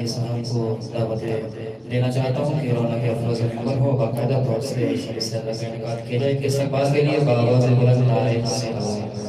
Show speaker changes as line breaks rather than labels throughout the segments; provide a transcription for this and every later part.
صاحب کو دعوت دینا چاہتا ہوں کہ رونق افروز خبر ہو باقاعدہ طور سے اس طرح سے انعقاد کیا جائے کہ استقبال کے لیے بآواز بلند نعرے حق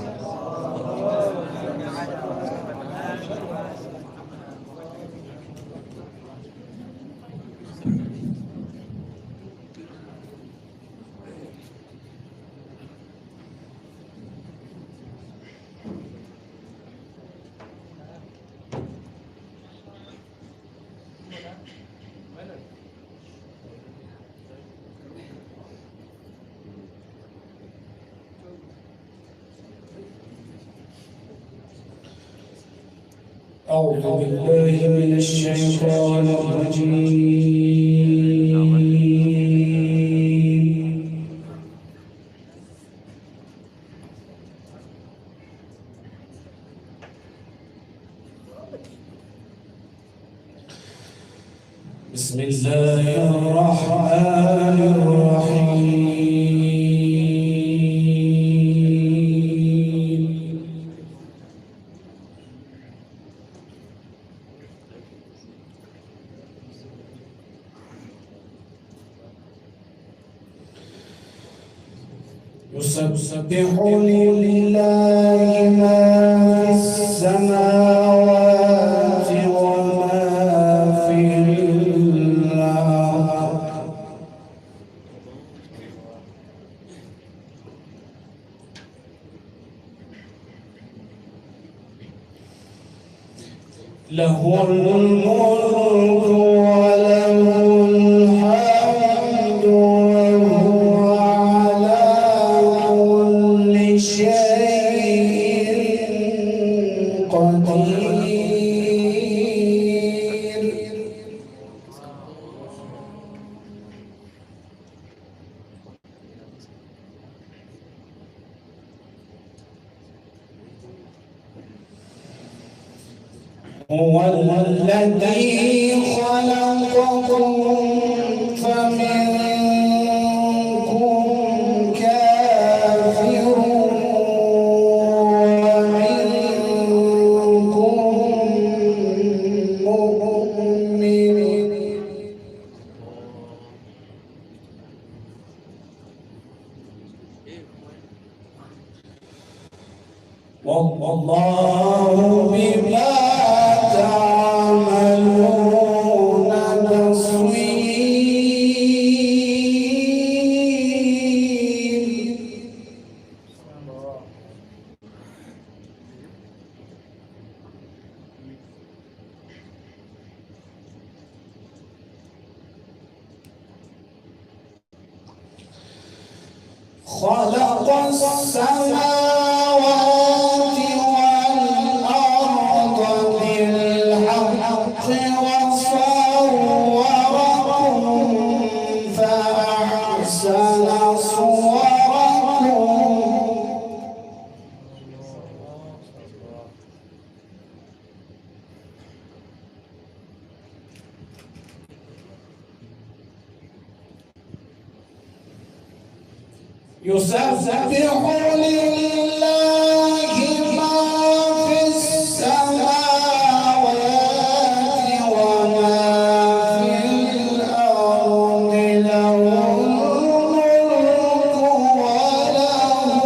أعوذ بالله من الشيطان الرجيم بسم الله الرحمن الرحيم يسبح لله ما في السماوات وما في الأرض له الملك وله الحمد وهو على كل شيء قدير هو الذي خلقكم فمنكم كافر ومنكم مؤمن والله بما تعملون بصير خلق السماوات والأرض بالحق وصوركم فأحسن صوركم يسبح لله ما في السماوات وما في الأرض له الملك وله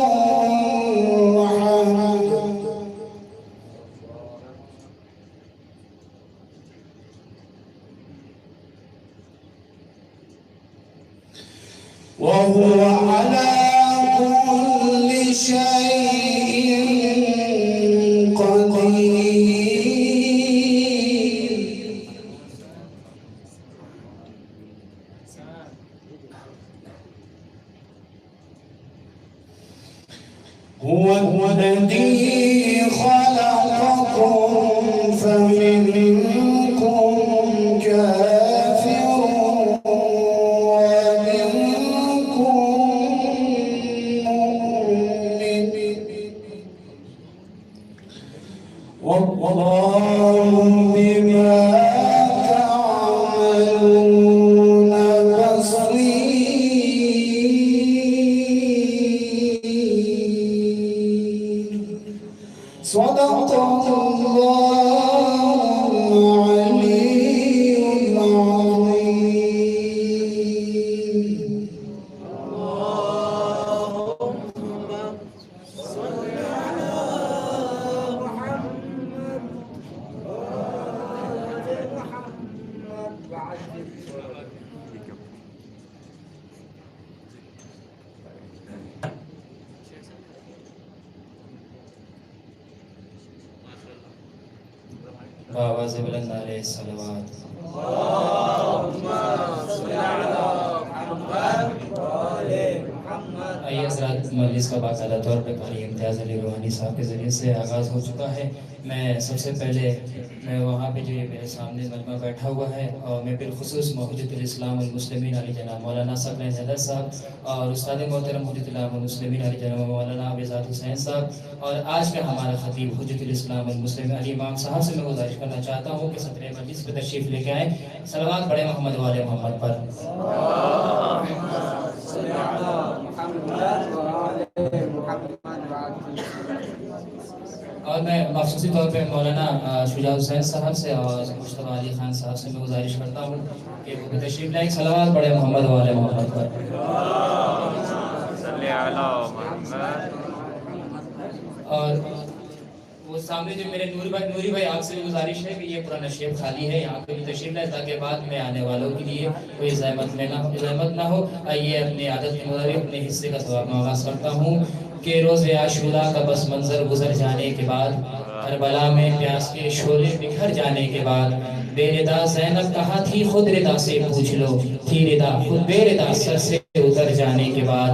الحمد وهو على كل شيء قدير هو الذي خلقكم فمنكم كافر ومنكم مؤمن والله بما تعملون بصير صدق الله
بآواز بلند نعرہ صلوات۔ آئیے حضرات، مجلس کا باقاعدہ طور پہ قاری امتیاز علی روحانی صاحب کے ذریعے سے آغاز ہو چکا ہے۔ میں سب سے پہلے وہاں پہ جو یہ میرے سامنے مجمع بیٹھا ہوا ہے، اور میں بالخصوص حجت الاسلام والمسلمین علی جناب مولانا ثقلین حیدر صاحب اور استاد محترم حجت الاسلام والمسلمین علی جناب مولانا ابیزاد حسین صاحب اور آج کا ہمارا خطیب حجت الاسلام والمسلمین علی امام صاحب سے میں گزارش کرنا چاہتا ہوں کہ صدر مجلس پہ تشریف لے کے آئیں۔ صلوات پڑھیں محمد والے محمد پر۔ اور میں مخصوصی طور پہ مولانا شجاع حسین صاحب سے اور مصطفیٰ علی خان صاحب سے میں گزارش کرتا ہوں کہ وہ تشریف لائیں۔ صلوات پڑھیں محمد والے محمد پر۔ اور وہ سامنے جو میرے نوری بھائی آپ سے بھی گزارش ہے کہ یہ پرانا شیپ خالی ہے، یہاں پہ بھی تشریف لائیں تاکہ بعد میں آنے والوں کے لیے کوئی زحمت نہ ہو۔ آئیے اپنی عادت کے مطابق اپنے حصے کا ثواب میں آغاز کرتا ہوں کہ روز عاشوراء کا بس منظر گزر جانے کے بعد، کربلا میں پیاس کے شعلے بکھر جانے کے بعد، بے ردا زینب کہا تھی خود ردا سے پوچھ لو، تھی ردا خود بے ردا سر سے اتر جانے کے بعد،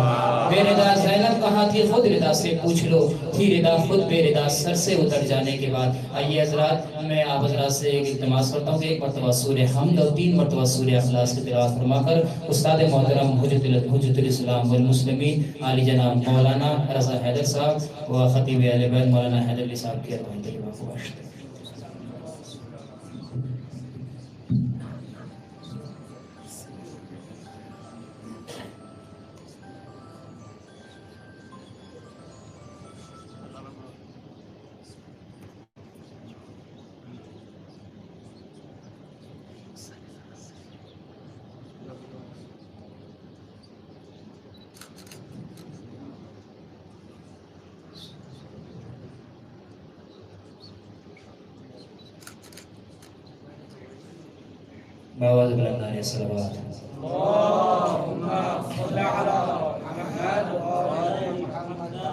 بے ردا زینب کہا تھی خود ردا سے پوچھ لو، تھی ردا خود بے ردا سر سے اتر جانے کے بعد۔ آئیے حضرات، میں آپ حضرات سے ایک التماس کرتا ہوں کہ ایک مرتبہ سورہ حمد اور 3 مرتبہ سورہ اخلاص کی تلاوت فرما کر استاد محترم حجت الاسلام والمسلمین علی جناب مولانا رضا حیدر صاحب و خطیب اہل بیت مولانا حیدر علی صاحب کی اربعین کلمات کو بخش دیں۔ بآواز بلند نعرہ صلوات۔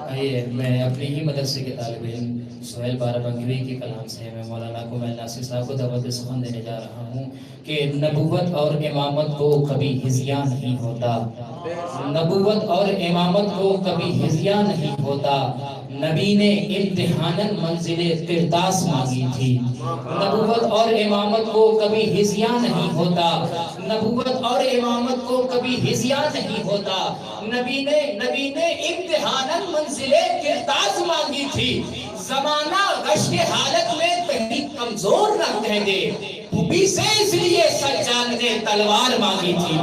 آئیے میں اپنے ہی مدرسے کے طالب علم سہیل بارہ کے کلام سے میں مولانا کمیل ناصر صاحب کو دعوت سخن دینے جا رہا ہوں کہ نبوت اور امامت کو کبھی ہزیاں نہیں ہوتا، نبوت اور امامت کو کبھی ہزیاں نہیں ہوتا۔ نبی نے امتحاناً منزل قرطاس مانگی تھی، نبوت اور امامت کو کبھی ہزیاں نہیں ہوتا، نبوت اور امامت کو کبھی ہزیاں نہیں ہوتا۔ نبی نے امتحاناً منزل قرطاس مانگی تھی، زمانہ غش کے حالت میں کہیں کمزور نہ کہہ دے، پھوپھی سے اس لیے سجاد نے تلوار مانگی تھی۔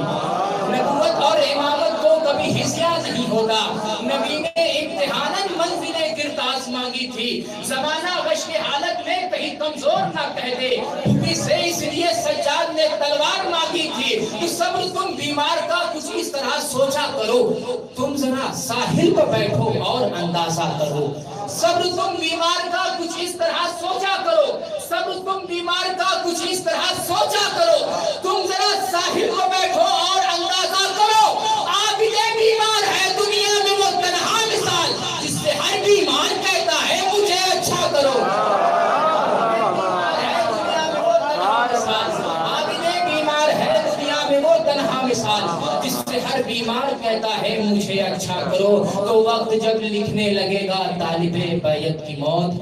نبوت اور امامت کو کبھی ہزیاں نہیں ہوتا، نبی نے امتحاناً منزل قرطاس مانگی تھی، زمانہ غش کے حالت میں کہیں کمزور نہ کہہ دے، پھوپھی سے اس لیے سجاد نے تلوار مانگی تھی۔ تو صبر تم بیمار کا کچھ اس طرح سوچا کرو، تم ذرا ساحل پہ بیٹھو اور اندازہ کرو، صبر تم بیمار کا کچھ اس طرح سوچا کرو، صبر تم بیمار کا کچھ اس طرح سوچا کرو، تم ذرا ساحل پہ بیٹھو اور اندازہ کرو۔ عابد بیمار ہے دنیا میں وہ تنہا مثال، جس سے ہر بیمار کہتا ہے مجھے اچھا کرو۔ جس سے ہر بیمار کہتا ہے مجھے اچھا کرو۔ تو وقت جب لکھنے لگے گا طالب بیعت کی موت،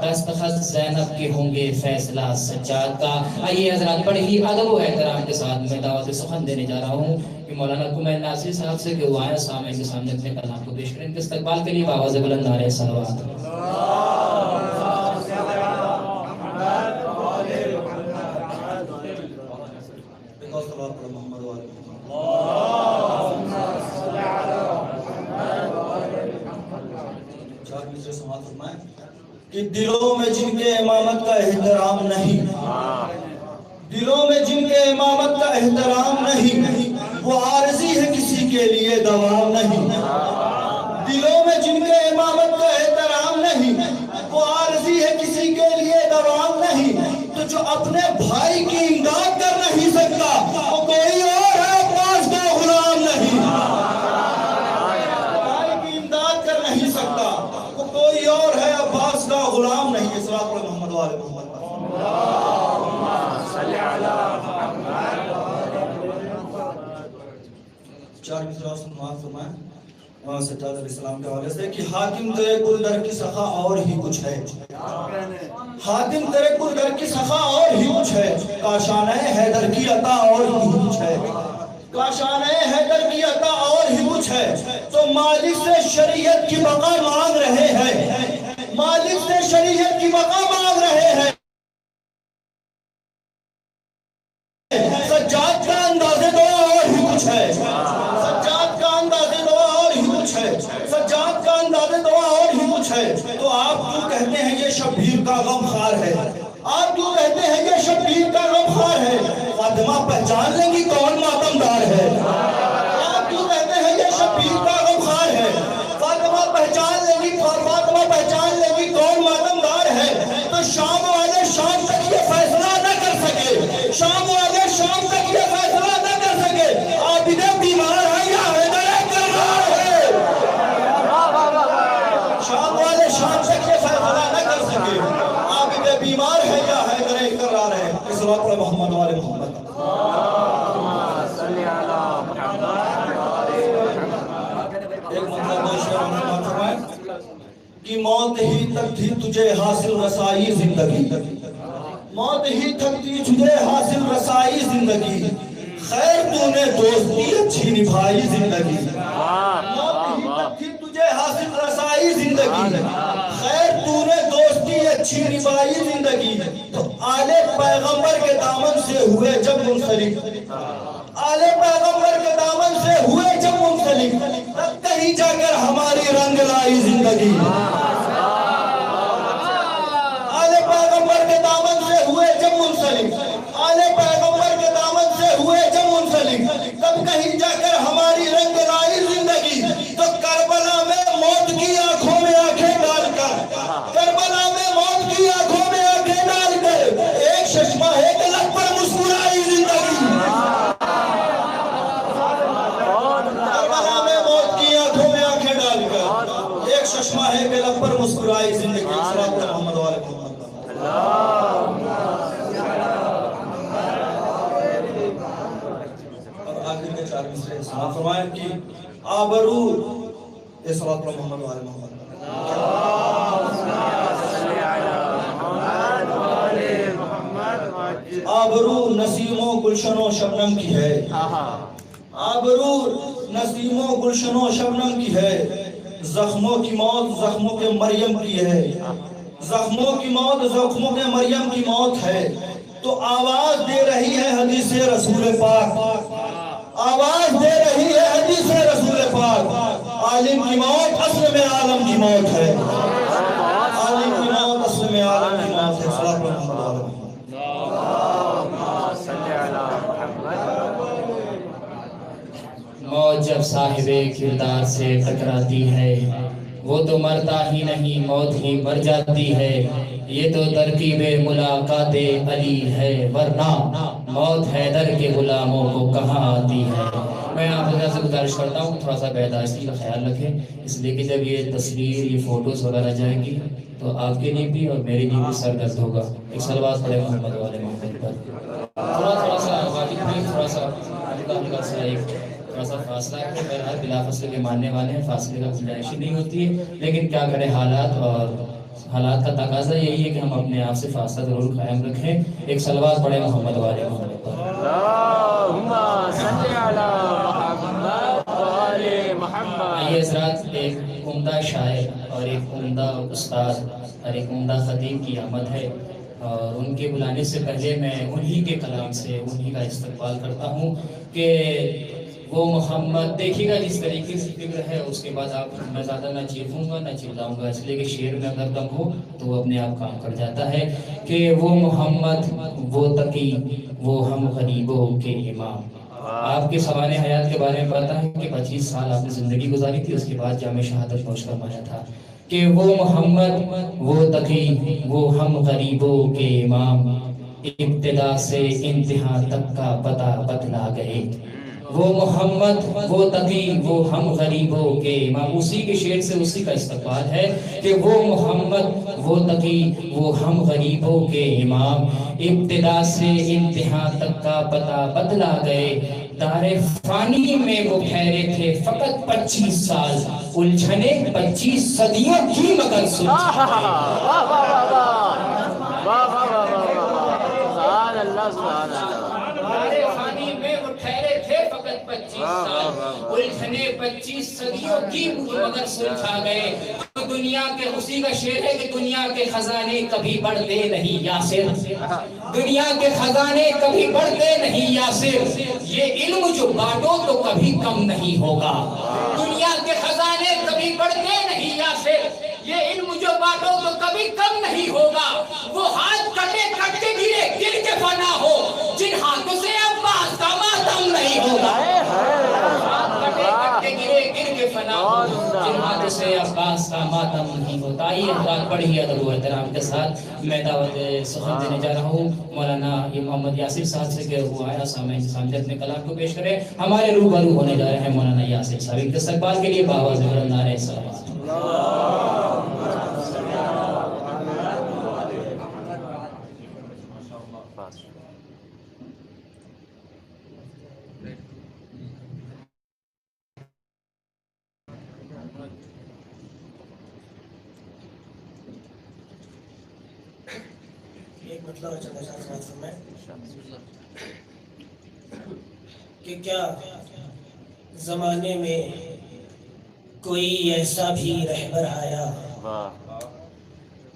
دستخط زینب کے ہوں گے فیصلہ سجاد کا۔ آئیے حضرات، بڑے ہی ادب و احترام کے ساتھ میں دعوت سخن دینے جا رہا ہوں کہ مولانا کمیل ناصر صاحب سے کہ وہ آئے سامنے کے سامنے اپنے کلام کو پیش کریں، ان کے استقبال کے لیے بآواز بلند نعرہ صلوات۔
کہ دلوں میں جن کے امامت کا احترام نہیں، دلوں میں جن کے امامت کا احترام نہیں، وہ عارضی ہے کسی کے لیے دوام نہیں۔ دلوں میں جن کے امامت کا احترام نہیں، وہ عارضی ہے کسی کے لیے دوام نہیں۔ تو جو اپنے بھائی کی امداد کر نہیں سکتا وہ کوئی اور ہے، پاس کا غلام نہیں۔ بھائی کی امداد کر نہیں سکتا وہ کوئی اور ہے، عباس کا غلام نہیں۔ اس بات پر محمد والے محمد وہاں سجاد علیہ السلام کے حوالے سے کہ حاتم تیرے گلدر کی سخا اور ہی کچھ ہے، حاتم تیرے گلدر کی سخا اور ہی کچھ ہے، کاشان حیدر کی عطا اور ہی کچھ ہے، کاشان حیدر کی عطا اور ہی کچھ ہے، تو مالک سے شریعت کی بقا مانگ رہے ہیں، مالک سے شریعت کی بقا مانگ رہے ہیں۔ سجاد کا انداز دعا اور ہی کچھ ہے، سجاد کا انداز دعا اور ہی کچھ ہے، سجاد کا انداز دعا اور ہی کچھ ہے، تو آپ کیوں کہتے ہیں یہ شبیر کا غم خار ہے، آپ کیوں کہتے ہیں یہ شبیر کا غم خار ہے، فاطمہ پہچان لیں گی کون ماتمدار ہے، آپ کیوں کہتے ہیں یہ شبیر کا غم خار ہے، فاطمہ پہچان لیں گی، فاطمہ پہچان لیں گی کون ماتمدار ہے، تو شام والے شام تک یہ فیصلہ نہ کر سکے، شام والے شام تک یہ فیصلہ نہ کر سکے، عابد بیمار ہے یا حیدر کرار ہے، شام والے شام تک یہ فیصلہ نہ کر سکے، عابد بیمار ہے یا حیدر کرار ہے۔ اس وقت پر محمد والے محمد ایک مطلب کہ موت ہی تک تھی تجھے حاصل رسائی زندگی، موت ہی تک تھی تجھے حاصل رسائی زندگی، خیر تو نے دوستی اچھی نبھائی زندگی، موت ہی تک تھی تجھے حاصل رسائی زندگی، خیر تو نے دوستی اچھی نبھائی زندگی، تو آل پیغمبر کے دامن سے ہوئے جب منسلک، آل پیغمبر کے دامن سے ہوئے جب منسلک، تب کہیں جا کر ہماری رنگ لائی زندگی، آل پیغمبر کے دامن سے ہوئے جب منسلک، آل پیغمبر کے دامن سے ہوئے جب منسلک، تب کہیں جا کر ہماری رنگ لائی زندگی، تو کربلا میں موت کی آنکھوں میں آنکھیں ڈال کر، کربلا میں موت کی آنکھوں میں آنکھیں ڈال کر، ایک چشمہ ایک لب پر مسکرائی زندگی، کربلا میں موت کی آنکھوں میں آنکھیں ڈال کر، ایک چشمہ ایک لب پر مسکرائی زندگی۔ صلوات محمد والے محمد۔ اور آخر کے چار مصرے سنا فرمائیں کہ آبرو اس صلوات پر محمد والے محمد، آبرو نسیم و گلشن و شبنم کی ہے، آبرو نسیم و گلشن و شبنم کی ہے، زخموں کی موت زخموں کے مریم کی ہے، زخموں کی موت زخموں کے مریم کی موت ہے، تو آواز دے رہی ہے حدیث رسول پاک، آواز دے رہی ہے حدیث رسول پاک، عالم کی موت اصل میں عالم کی موت ہے، عالم کی موت اصل میں عالم کی موت ہے۔ صلی اللہ علیہ وسلم۔
موت جب صاحب کردار سے ٹکراتی ہے وہ تو مرتا ہی نہیں، موت ہی مر جاتی ہے، یہ تو ترکیب ملاقات علی ہے، ورنہ موت حیدر کے غلاموں کو کہاں آتی ہے۔ میں آپ حضرات سے گزارش کرتا ہوں تھوڑا سا بیداشتی کا خیال رکھیں، اس لیے کہ جب یہ تصویر یہ فوٹوز وغیرہ جائیں گی تو آپ کے لیے بھی اور میرے لیے بھی سر درد ہوگا۔ ایک صلوات پڑھیں محمد والے محمد پر، تھوڑا سا غالب بھائی تھوڑا سا ہلکا سا ایک تھوڑا سا فاصلہ ہے، بہرحال بلا فاصلے کے ماننے والے ہیں، فاصلے کا گنجائش ہی نہیں ہوتی ہے، لیکن کیا کریں حالات اور حالات کا تقاضا یہی ہے کہ ہم اپنے آپ سے فاصلہ ضرور قائم رکھیں۔ ایک صلوات پڑھیں محمد والے محمد پر۔
اللہم صلی علی محمد وآل محمد۔
آئیے حضرات، ایک عمدہ شاعر اور ایک عمدہ استاد اور ایک عمدہ خطیب کی آمد ہے، اور ان کے بلانے سے پہلے میں انہی کے کلام سے انہی کا استقبال کرتا ہوں کہ وہ محمد، دیکھیے گا جس طریقے سے فکر ہے اس کے بعد آپ میں زیادہ نہ چیخوں گا نہ چلاؤں گا، اس لیے کہ شعر میں اگر دم ہو تو وہ اپنے آپ کام کر جاتا ہے کہ وہ محمد وہ تقی وہ ہم غریبوں کے امام۔ آپ کے سوال حیات کے بارے میں پتا ہے کہ 25 سال آپ نے زندگی گزاری تھی، اس کے بعد جامع شہادت پہنچ کر مانا تھا کہ وہ محمد وہ تقی وہ ہم غریبوں کے امام، ابتدا سے انتہا تک کا پتہ بتلا گئے، وہ محمد وہ تقی وہ ہم غریبوں کے امام، اسی کے شعر سے اسی کا استقبال ہے کہ وہ محمد وہ تقی وہ ہم غریبوں کے امام، ابتدا سے انتہا تک کا پتہ بتلا گئے، دار فانی میں وہ ٹھہرے تھے فقط 25 سال، الجھنے 25 صدیوں کی مگر سلجھا
سبحان اللہ سبحان اللہ،
دار فانی میں وہ ٹھہرے تھے فقط 25 سال، الجھنے 25 صدیوں کی مگر سلجھا گئے۔ تو دنیا کے اسی کا شعر ہے کہ دنیا کے خزانے کبھی بڑھتے نہیں یاسر، دنیا کے خزانے کبھی بڑھتے نہیں یاسر، یہ علم جو بانٹو تو کبھی کم نہیں ہوگا، دنیا کے خزانے کبھی بڑھتے نہیں یاسر، یہ علم جو بانٹو تو کبھی کم نہیں ہوگا، وہ ہاتھ کٹے کٹے گرے گر کے فنا ہو، جن ہاتھوں سے عباس کا ماتم نہیں ہوگا، ہاتھ کٹے کٹے گرے گر کے فنا ہو، جن ہاتھوں سے عباس کا ماتم نہیں ہوتا۔ آئیے بات پڑھی ادب و احترام کے ساتھ میں دعوت سخن دینے جا رہا ہوں مولانا محمد یاسر صاحب سے کہ وہ آیا سامنے سامنے اپنے کلام کو پیش کرے۔ ہمارے روبرو ہونے جا رہے ہیں مولانا یاسر صاحب، ان کے استقبال کے لیے بآواز بلند نعرہ صلوات۔
ایک مطلب چلنا چاہتا ہوں کہ کیا زمانے میں کوئی ایسا بھی رہبر آیا،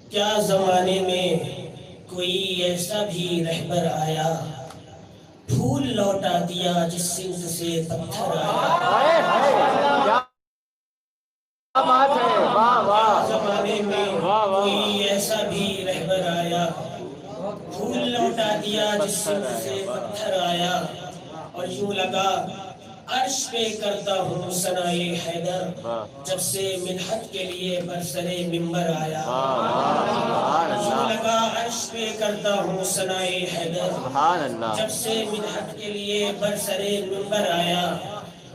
کیا زمانے میں کوئی ایسا بھی رہبر آیا، پھول لوٹا دیا جس سمت سے پتھر آیا، زمانے میں کوئی ایسا بھی رہبر آیا، پھول لوٹا دیا جس سمت سے پتھر آیا، اور یوں لگا عرش پہ کرتا ہوں ثنائے حیدر، جب سے مدحت کے لیے برسرے منبر آیا، یوں لگا عرش پہ کرتا ہوں ثنائے حیدر، جب سے مدحت کے لیے برسرے منبر آیا،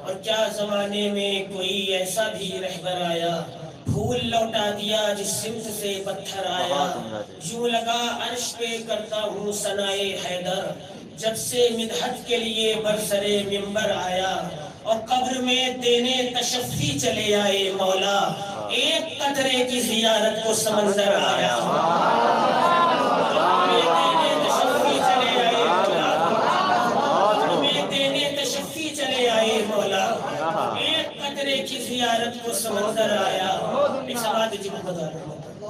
اور کیا زمانے میں کوئی ایسا بھی رہبر آیا، پھول لوٹا دیا جس سمت سے پتھر آیا، یوں لگا عرش پہ کرتا ہوں ثنائے حیدر، جب سے مدحت کے لیے برسرے منبر آیا، اور قبر میں دینے تشفی چلے آئے مولا، ایک قطرے کی زیارت کو سمندر آیا، دینے تشفی چلے آئے مولا، قبر میں دینے تشفی چلے آئے مولا، ایک قطرے کی زیارت کو سمندر آیا۔ ایک سوال دیجیے محمد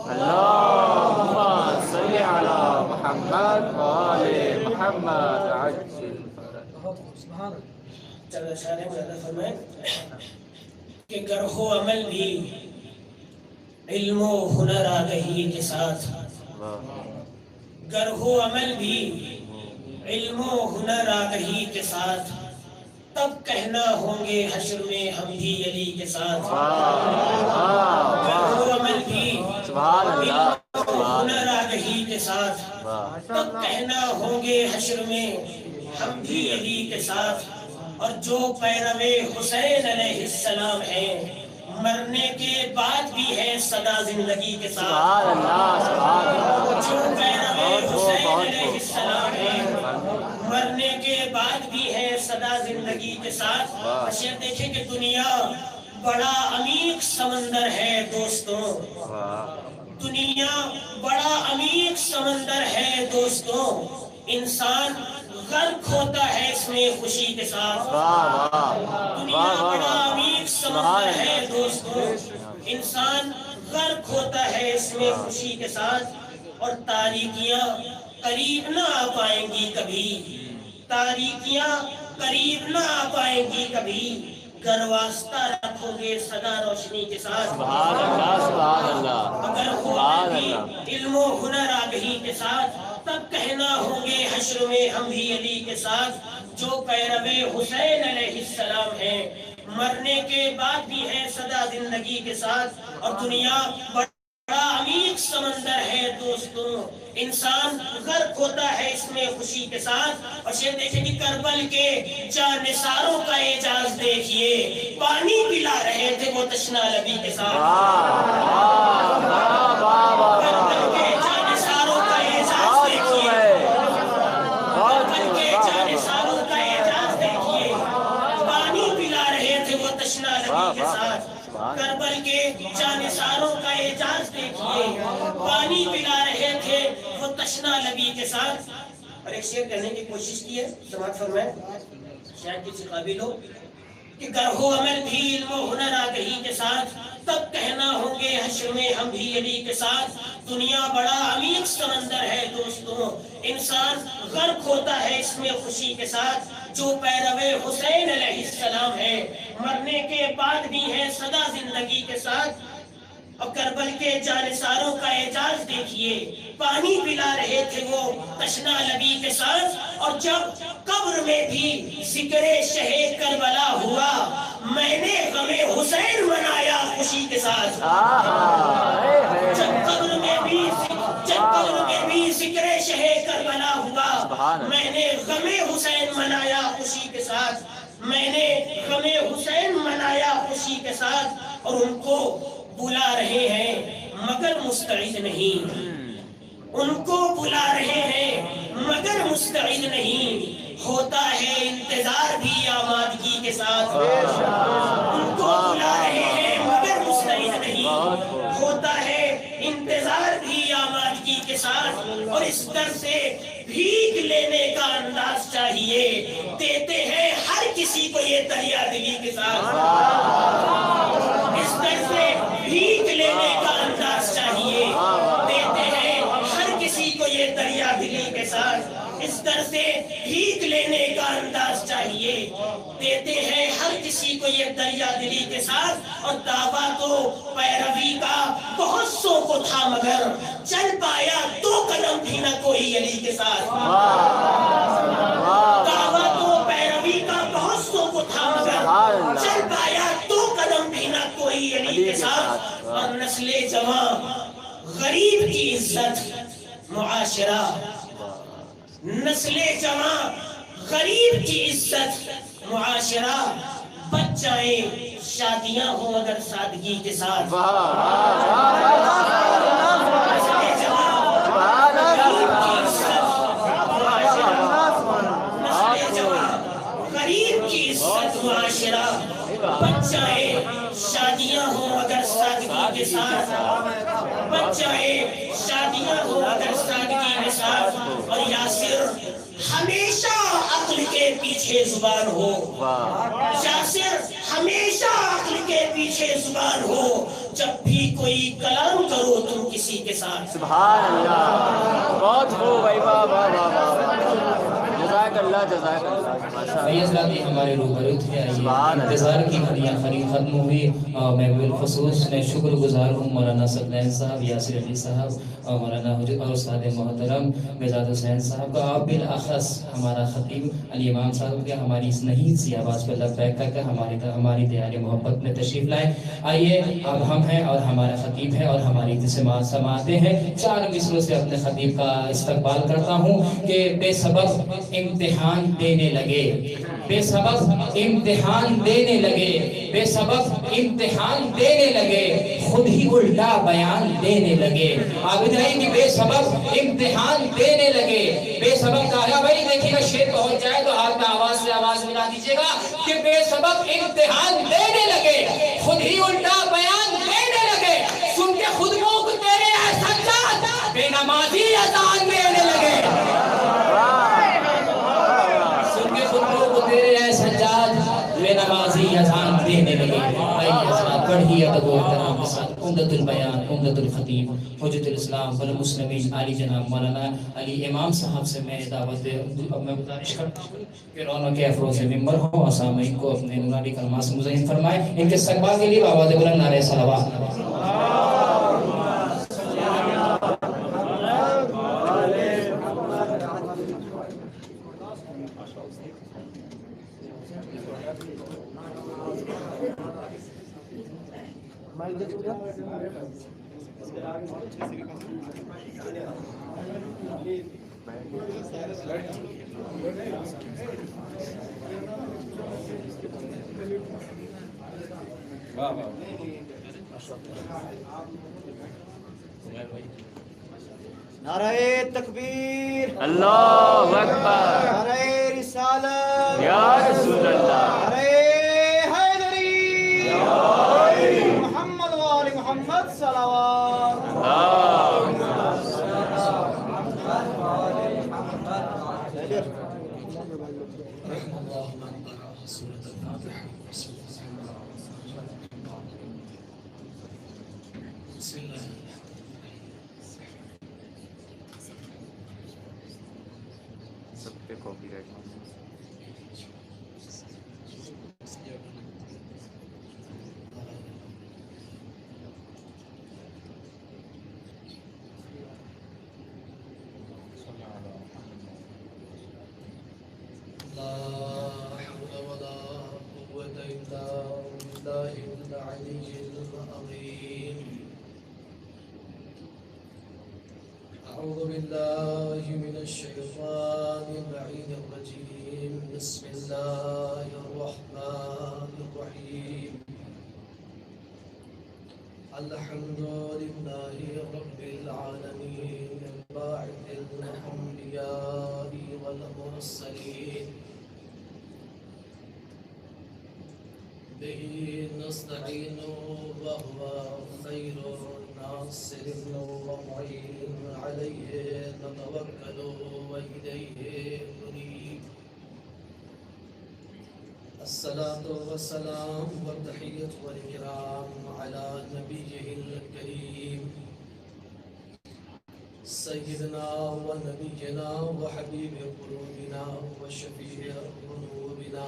اللہم صلی علی محمد و آل محمد عجل
چلو اشارے میں اللہ فرمائے کہ گرہ و عمل بھی علم و ہنر آگہی کے ساتھ، گرہ و عمل بھی علم و ہنر آگہی کے ساتھ، تب کہنا ہوں گے حشر میں ہم بھی علی کے ساتھ، گرہ و عمل بھی علم و ہنر آگہی کے ساتھ، تب کہنا ہوں گے حشر میں ہم بھی علی کے ساتھ، اور جو پیرو حسین علیہ السلام ہیں مرنے کے بعد بھی ہے صدا زندگی کے ساتھ، جو پیرو حسین علیہ السلام ہیں مرنے کے بعد بھی ہے صدا زندگی کے ساتھ۔ اشیاء دیکھیں کہ دنیا بڑا عمیق سمندر ہے دوستوں، دنیا بڑا عمیق سمندر ہے دوستوں، انسان غرق ہوتا ہے اس میں خوشی کے ساتھ، دنیا بڑا عمیق سمندر ہے دوستوں، انسان غرق ہوتا ہے اس میں خوشی کے ساتھ، اور تاریکیاں قریب نہ آ پائیں گی کبھی، تاریکیاں قریب نہ آ پائیں گی کبھی، گر واسطہ رکھو گے سدا روشنی کے ساتھ، اگر ہو بھی علم و ہنر آگہی کے ساتھ، تب کہنا ہوں گے حشر میں ہم بھی علی کے ساتھ، جو پیرو حسین علیہ السلام ہیں مرنے کے بعد بھی ہے صدا زندگی کے ساتھ، اور دنیا بڑا عمیق سمندر ہے دوستوں، انسان غرق ہوتا ہے اس میں خوشی کے ساتھ. اور شعر دیکھیں کہ کربل کے جانثاروں کا اعجاز دیکھیے, پانی پلا رہے تھے وہ تشنا لبی کے ساتھ. کربل کے جانثاروں کا اعجاز دیکھیے, کربل کے جانثاروں کا اعجاز دیکھیے, پانی پلا رہے تھے وہ تشنا لبی کے ساتھ. کربل کے جانثاروں کا اعجاز دیکھیے, پانی پلا رہے تھے وہ تشنا لبی کے ساتھ. اور ایک شعر کہنے کی کوشش کی ہے, سماعت فرمائیں, شاید کسی قابل ہو کہ گر ہو عمل بھی علم و ہنر آگہی کے ساتھ, تب کہنا ہوں گے حشر میں ہم بھی علی کے ساتھ. دنیا بڑا عمیق سمندر ہے دوستوں, انسان غرق ہوتا ہے اس میں خوشی کے ساتھ. جو پیروے حسین علیہ السلام ہے, مرنے کے بعد بھی ہے سدا زندگی کے ساتھ. اور کربل کے جانثاروں کا اعجاز دیکھیے, پانی پلا رہے تھے وہ تشنا لبی کے ساتھ. اور جب قبر میں بھی ذکر شہ کربلا ہوا, میں نے غم حسین منایا خوشی کے ساتھ. جب قبر میں بھی ذکر شہ کربلا ہوا, میں نے غم حسین منایا خوشی کے ساتھ. میں نے غم حسین منایا خوشی کے ساتھ. اور ان کو بلا رہے ہیں مگر مستعد نہیں, ان کو بلا رہے ہیں مگر مستعد نہیں, ہوتا ہے انتظار بھی آمادگی کے ساتھ. ان کو بلا رہے ہیں مگر مستعد نہیں, ہوتا ہے انتظار بھی آمادگی کے ساتھ. اور اس در سے بھیگ لینے کا انداز چاہیے, دیتے ہیں ہر کسی کو یہ دریا دلی کے ساتھ. اس در سے بھیگ لینے کا انداز چاہیے, دیتے ہیں ہر کسی کو یہ دریا دلی کے ساتھ. اس در سے بھیگ لینے کا انداز چاہیے, دیتے ہیں ہر کسی کو یہ دریا دلی کے ساتھ. اور دعویٰ تو پیروی کا بہت سو کو تھا مگر چل پایا 2 قدم بھی نہ کوئی علی کے ساتھ. دعویٰ تو پیروی کا بہت سو کو تھا مگر چل پایا 2 قدم بھی نہ کوئی علی کے ساتھ. اور نسل جوان غریب کی عزت معاشرہ, نسل جوان غریب کی عزت معاشرہ, بچ جائیں شادیاں ہوں اگر سادگی کے ساتھ. نسل جوان غریب کی عزت معاشرہ, نسل جوان غریب کی عزت معاشرہ, بچ جائیں شادیاں ہوں اگر سادگی کے ساتھ. بچ جائیں شادیاں ہوں اگر سادگی کے ساتھ. اور یاسر ہمیشہ عقل کے پیچھے زبان ہو, یاسر ہمیشہ عقل کے پیچھے زبان ہو, جب بھی کوئی کلام کرو تم کسی کے ساتھ.
سبحان اللہ, بہت خوب بھائی, واہ واہ واہ واہ, جزاک اللہ جزاک اللہ.
بھائی حضرات ہمارے روبرو تھے, انتظار کی گھڑیاں ختم ہوئی. میں بالخصوص میں شکر گزار ہوں مولانا سدنین صاحب, یاسر علی صاحب, اور مولانا اور استاد محترم بزاد حسین صاحب کا, آپ بالاخص ہمارا خطیب علی امام صاحب کے ہماری اس نہیت سی آواز پر لبیک کر کے ہماری دیار محبت میں تشریف لائیں. آئیے اب ہم ہیں اور ہمارا خطیب ہے اور ہماری سماعتیں ہیں. 4 مصروں سے اپنے خطیب کا استقبال کرتا ہوں کہ بے سبب امتحان دینے لگے, بے سبب امتحان دینے لگے, بے سبب امتحان دینے لگے, خود ہی الٹا بیان دینے لگے. آپ بتائیں کہ بے سبب امتحان دینے لگے, بے سبب کہا بھائی دیکھیے گا شیر پہنچ جائے تو آپ کا آواز سے آواز ملا دیجیے گا کہ بے سبب امتحان دینے لگے, خود ہی الٹا بیان دینے لگے, سن کے خود کو تیرے سجاد بے نمازی اذان دینے لگے, سن کے خود کو تیرے سجاد بے نمازی اذان دینے لگے. آئیے حضرات بڑھی ادب و احترام کے ساتھ عمدۃ البیان, عمدۃ الخطیب, حجت الاسلام والمسلمین علی جناب مولانا علی امام صاحب سے میں دعوت میں گزارش کرتا ہوں کہ رونق افروز ممبر ہوں اور سامعین کو اپنے نورانی کلمات سے مزین فرمائیں. ان کے استقبال کے لیے آواز بلند نعرہ صلوات.
نعرہ تکبیر،
اللہ اکبر،
نعرہ رسالت،
یا رسول اللہ،
نعرہ حیدری، محمد و آل محمد صلوات
سب پہ کاپی رائٹ
لا حول ولا قوة إلا بالله العلي العظيم. أعوذ بالله من الشيطان اللعين الرجيم. بسم الله الرحمن الرحيم. الحمد لله رب العالمين الباعث الأنبياء والمرسلين به نستعين وهو خير ناصر ومعين عليه نتوكل وإليه ننيب. الصلاة والسلام والتحية والإكرام على نبيه الكريم سيدنا ونبينا وحبيب قلوبنا وشفيع ذنوبنا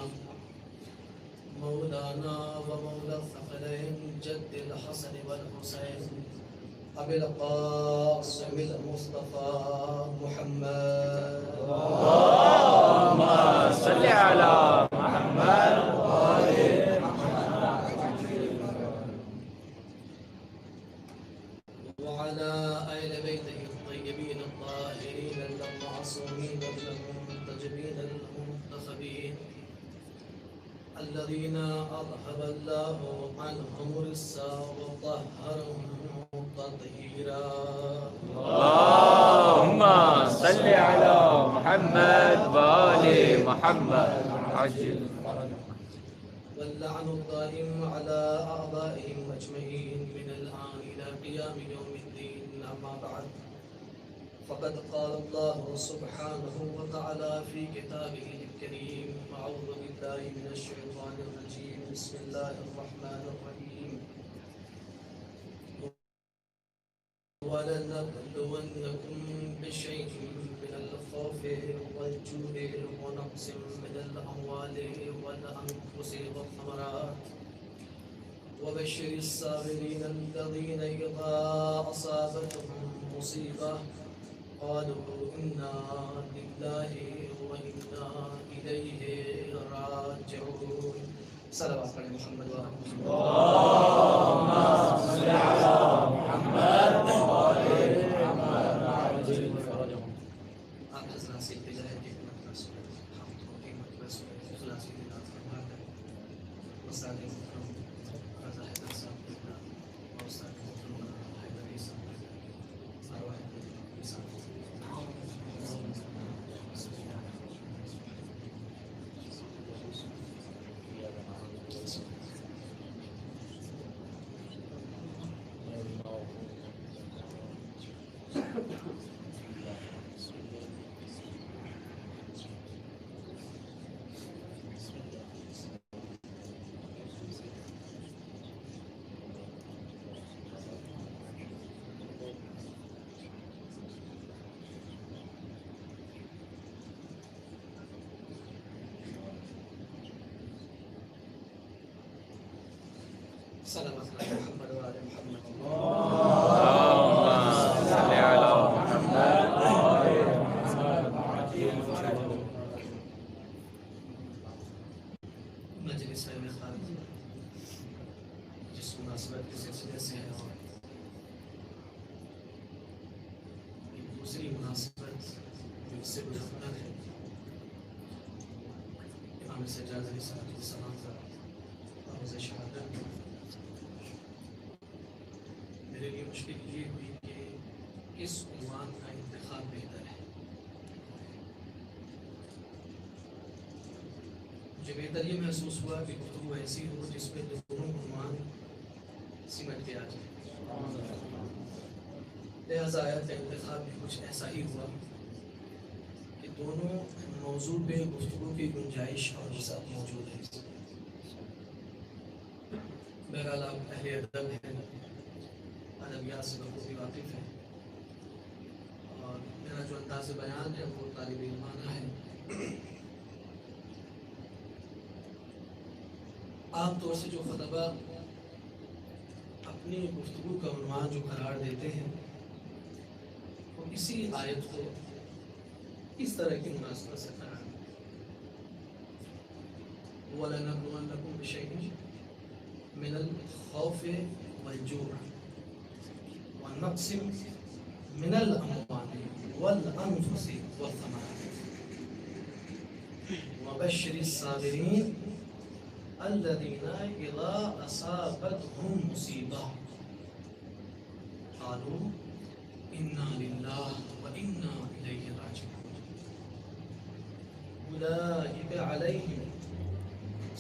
مولانا ومولى الثقلين جد الحسن والحسين أبي القاسم المصطفى محمد.
اللهم صل على محمد
وعلى آل بيته الطيبين الطاهرين المعصومين المنتجبين المنتخبين الذين أذهب الله عنهم الرجس وطهرهم تطهيرا.
اللهم صل على محمد وآل محمد عجل
واللعن الدائم على أعدائهم أجمعين من الآن إلى قيام يوم الدين. أما بعد فقد قال الله سبحانه وتعالى في كتابه الكريم. أعوذ بالله من الشيطان الرجيم. بسم الله الرحمن الرحيم. ولنبلونكم بشيء من الخوف والجوع ونقص من الأموال والأنفس والثمرات وبشر الصابرين الذين إذا أصابتهم مصيبة قالوا إنا لله وإنا إليه راجعون. صلوات على محمد وآل محمد.
اللهم صل على محمد وآل محمد عجل فرجهم.
آپ حضرات سے ہدایت کی خدمت رسول حمد و قیمت رسول اخلاصی دلات فرما کر وسائل محترم رضا حیدر صاحب کے نام اور وسائل محترم حیدری صاحب کے نام ارواح کے صاحب صلوات على محمد وآل محمد.
اللهم صل على محمد وآل محمد عجل فرجهم.
مجلس میں خارج جس مناسبت کے سلسلے سے ہے اور
دوسری مناسبت جو اس سے گزرتا ہے، امام سجاد علیہ السلام کا روز شہادت میرے لیے مشکل یہ ہوئی کہ کس عنوان کا انتخاب بہتر ہے۔ مجھے بہتر یہ محسوس ہوا کہ گفتگو ایسی ہو جس میں دونوں عنوان سمٹ کے آ جائیں، لہذا آیت کا انتخاب بھی کچھ ایسا ہی ہوا کہ دونوں موضوع پہ گفتگو کی گنجائش اور وسعت موجود ہے۔ بہرحال آپ اہل ادب ہیں، ادبیات سے بخوبی واقف ہیں، اور میرا جو انداز بیان ہے وہ طالب علمانہ ہے۔ عام طور سے جو خطبہ اپنی گفتگو کا عنوان جو قرار دیتے ہیں وہ اسی آیت کو اس طرح کی مناسبت سے قرار دیتے ہیں۔ وَلَنَبْلُوَنَّكُمْ بِشَيْءٍ مِنَ الْخَوْفِ وَالْجُوعِ وَنَقْصٍ مِنَ الْأَمْوَالِ وَالْأَنفُسِ وَالثَّمَرَاتِ وَبَشِّرِ الصَّابِرِينَ الذين إذا أصابتهم مصيبة قالوا إنا لله وإنا إليه راجعون أولئك عليهم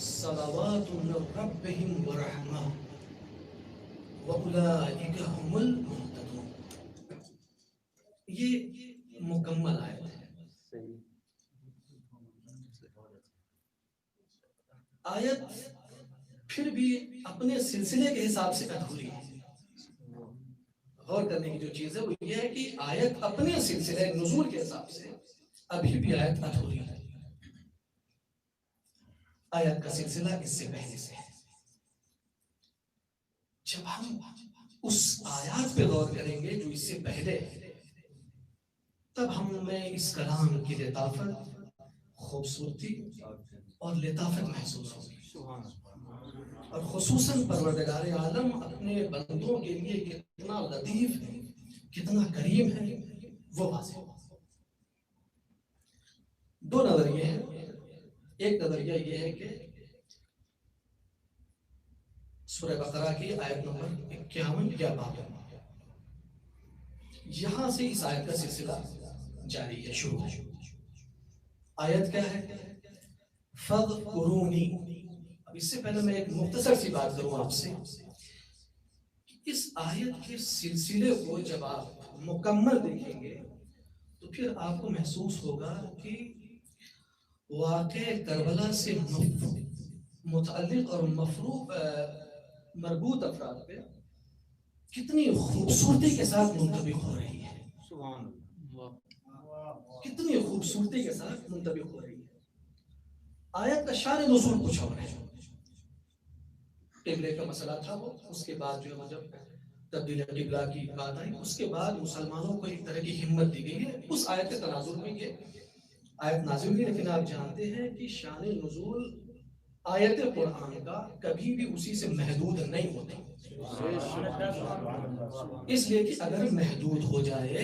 صلوات من ربهم ورحمة وأولئك هم المهتدون۔ یہ مکمل آیت ہے۔ آیت پھر بھی اپنے سلسلے کے حساب سے ادھوری ہے۔ غور کرنے کی جو چیز ہے وہ یہ ہے کہ آیت اپنے سلسلے نزول کے حساب سے ابھی بھی آیت ادھوری ہے۔ آیت کا سلسلہ اس سے پہلے سے ہے۔ جب ہم اس آیات پہ غور کریں گے جو اس سے پہلے ہے، تب ہمیں اس کلام کی لطافت، خوبصورتی اور لطافت محسوس ہوگی، اور خصوصاً پروردگار عالم اپنے بندوں کے لیے کتنا لطیف ہے، کتنا کریم ہے، وہ واضح ہوگا۔ دو نظریے ہیں۔ ایک نظریہ یہ ہے کہ سورہ بقرہ کی آیت نمبر 51 یا 52، یہاں سے اس آیت کا سلسلہ جاری ہے، شروع ہے۔ آیت کیا ہے؟ فَاذْكُرُونِي۔ اب اس سے پہلے میں ایک مختصر سی بات کروں آپ سے۔ اس آیت کے سلسلے کو جب آپ مکمل دیکھیں گے تو پھر آپ کو محسوس ہوگا کہ واقع کربلا سے متعلق اور مربوط افراد پہ کتنی خوبصورتی کے ساتھ منطبق ہو رہی ہے، کتنی خوبصورتی کے ساتھ منطبق ہو رہی ہے۔ آیت کا شان نزول کچھ اور ہے۔ قبلے کا مسئلہ تھا وہ، اس کے بعد جو ہے جب تبدیل قبلہ کی بات آئی، اس کے بعد مسلمانوں کو ایک طرح کی ہمت دی گئی ہے۔ اس آیت کے تناظر میں یہ آیت نازل ہوئی، لیکن آپ جانتے ہیں کہ شان نزول آیت قرآن کا کبھی بھی اسی سے محدود نہیں ہوتا، اس لیے کہ اگر محدود ہو جائے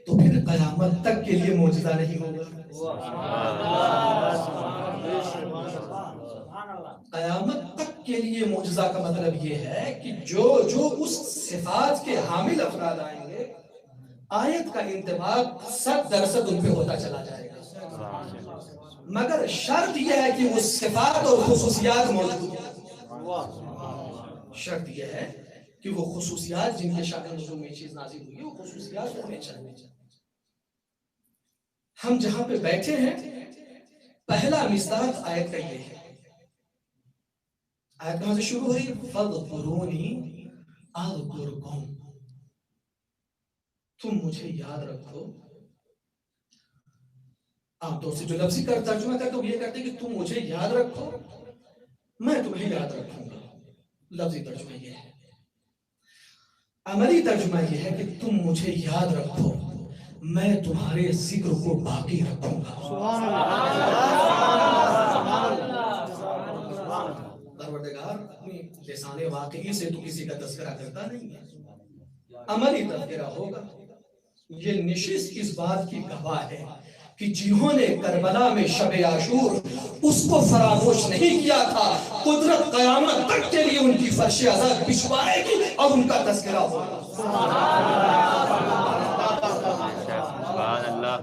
تو پھر قیامت تک کے لیے معجزہ نہیں ہوگا۔ قیامت تک کے لیے معجزہ کا مطلب یہ ہے کہ جو اس صفات کے حامل افراد آئیں گے، آیت کا انطباق 100% ان پہ ہوتا چلا جائے گا، مگر شرط یہ ہے کہ وہ صفات اور خصوصیات موجود ہیں۔ شرط یہ ہے کہ وہ خصوصیات جن کے شان نزول میں چیز نازل ہوئی ہے، وہ خصوصیات ہونے چاہیے۔ ہم جہاں پہ بیٹھے ہیں، پہلا مصداق آیت کا یہ ہے۔ آیت کہاں سے شروع ہوئی؟ فَاذْكُرُونِي أَذْكُرْكُمْ۔ تم مجھے یاد رکھو۔ عام طور سے جو لفظی ترجمہ کرتے وہ یہ کرتے کہ تم مجھے یاد رکھو، میں تمہیں یاد رکھوں گا۔ لفظی ترجمہ یہ ہے۔ عملی ترجمہ یہ ہے کہ تم مجھے یاد رکھو، میں تمہارے ذکر کو باقی رکھوں گا۔ پروردگار اپنی لسان واقعی سے تو کسی کا تذکرہ کرتا نہیں ہے، عملی تذکرہ ہوگا۔ یہ نشست اس بات کی گواہ ہے کہ جنہوں نے کربلا میں شب عاشور اس کو فراموش نہیں کیا تھا، قدرت قیامت تک کے لیے ان کی فرش عزا بچھوائے گی اور ان کا تذکرہ ہوگا۔
سبحان اللہ۔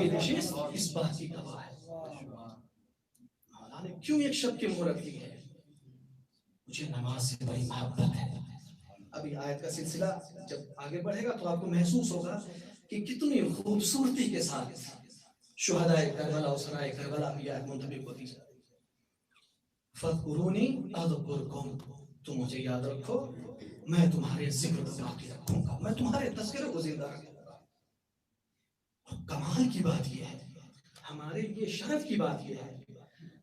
یہ نشست اس بات کی گواہ ہے۔ مولا نے کیوں ایک شب کی مہلت دی ہے؟ مجھے نماز سے بڑی محبت ہے۔ ابھی آیت کا سلسلہ جب آگے بڑھے گا تو آپ کو محسوس ہوگا کہ کتنی خوبصورتی کے ساتھ شہداء کربلا و سرائے کربلا بھی آیت منطبق ہوتی ہے۔ فَاذْكُرُونِي أَذْكُرْكُمْ، تم مجھے یاد رکھو میں تمہارے ذکر کو باقی رکھوں گا، میں تمہارے تذکرے کو زندہ رکھوں گا۔ اور کمال کی بات یہ ہے، ہمارے لیے شرف کی بات یہ ہے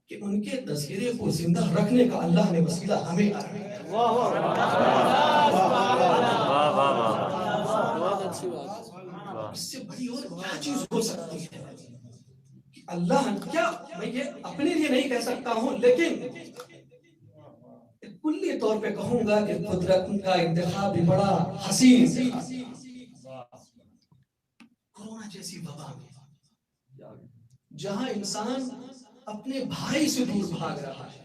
کہ ان کے تذکرے کو زندہ رکھنے کا اللہ نے وسیلہ ہمیں کر دیا۔ اس سے بڑی اور کیا چیز ہو سکتی ہے کہ اللہ کیا، میں یہ اپنے لیے نہیں کہہ سکتا ہوں لیکن کلی طور پہ کہوں گا کہ قدرت کا انتخاب بھی بڑا حسین تھا۔ کورونا جیسی وبا میں جہاں انسان اپنے بھائی سے دور بھاگ رہا ہے،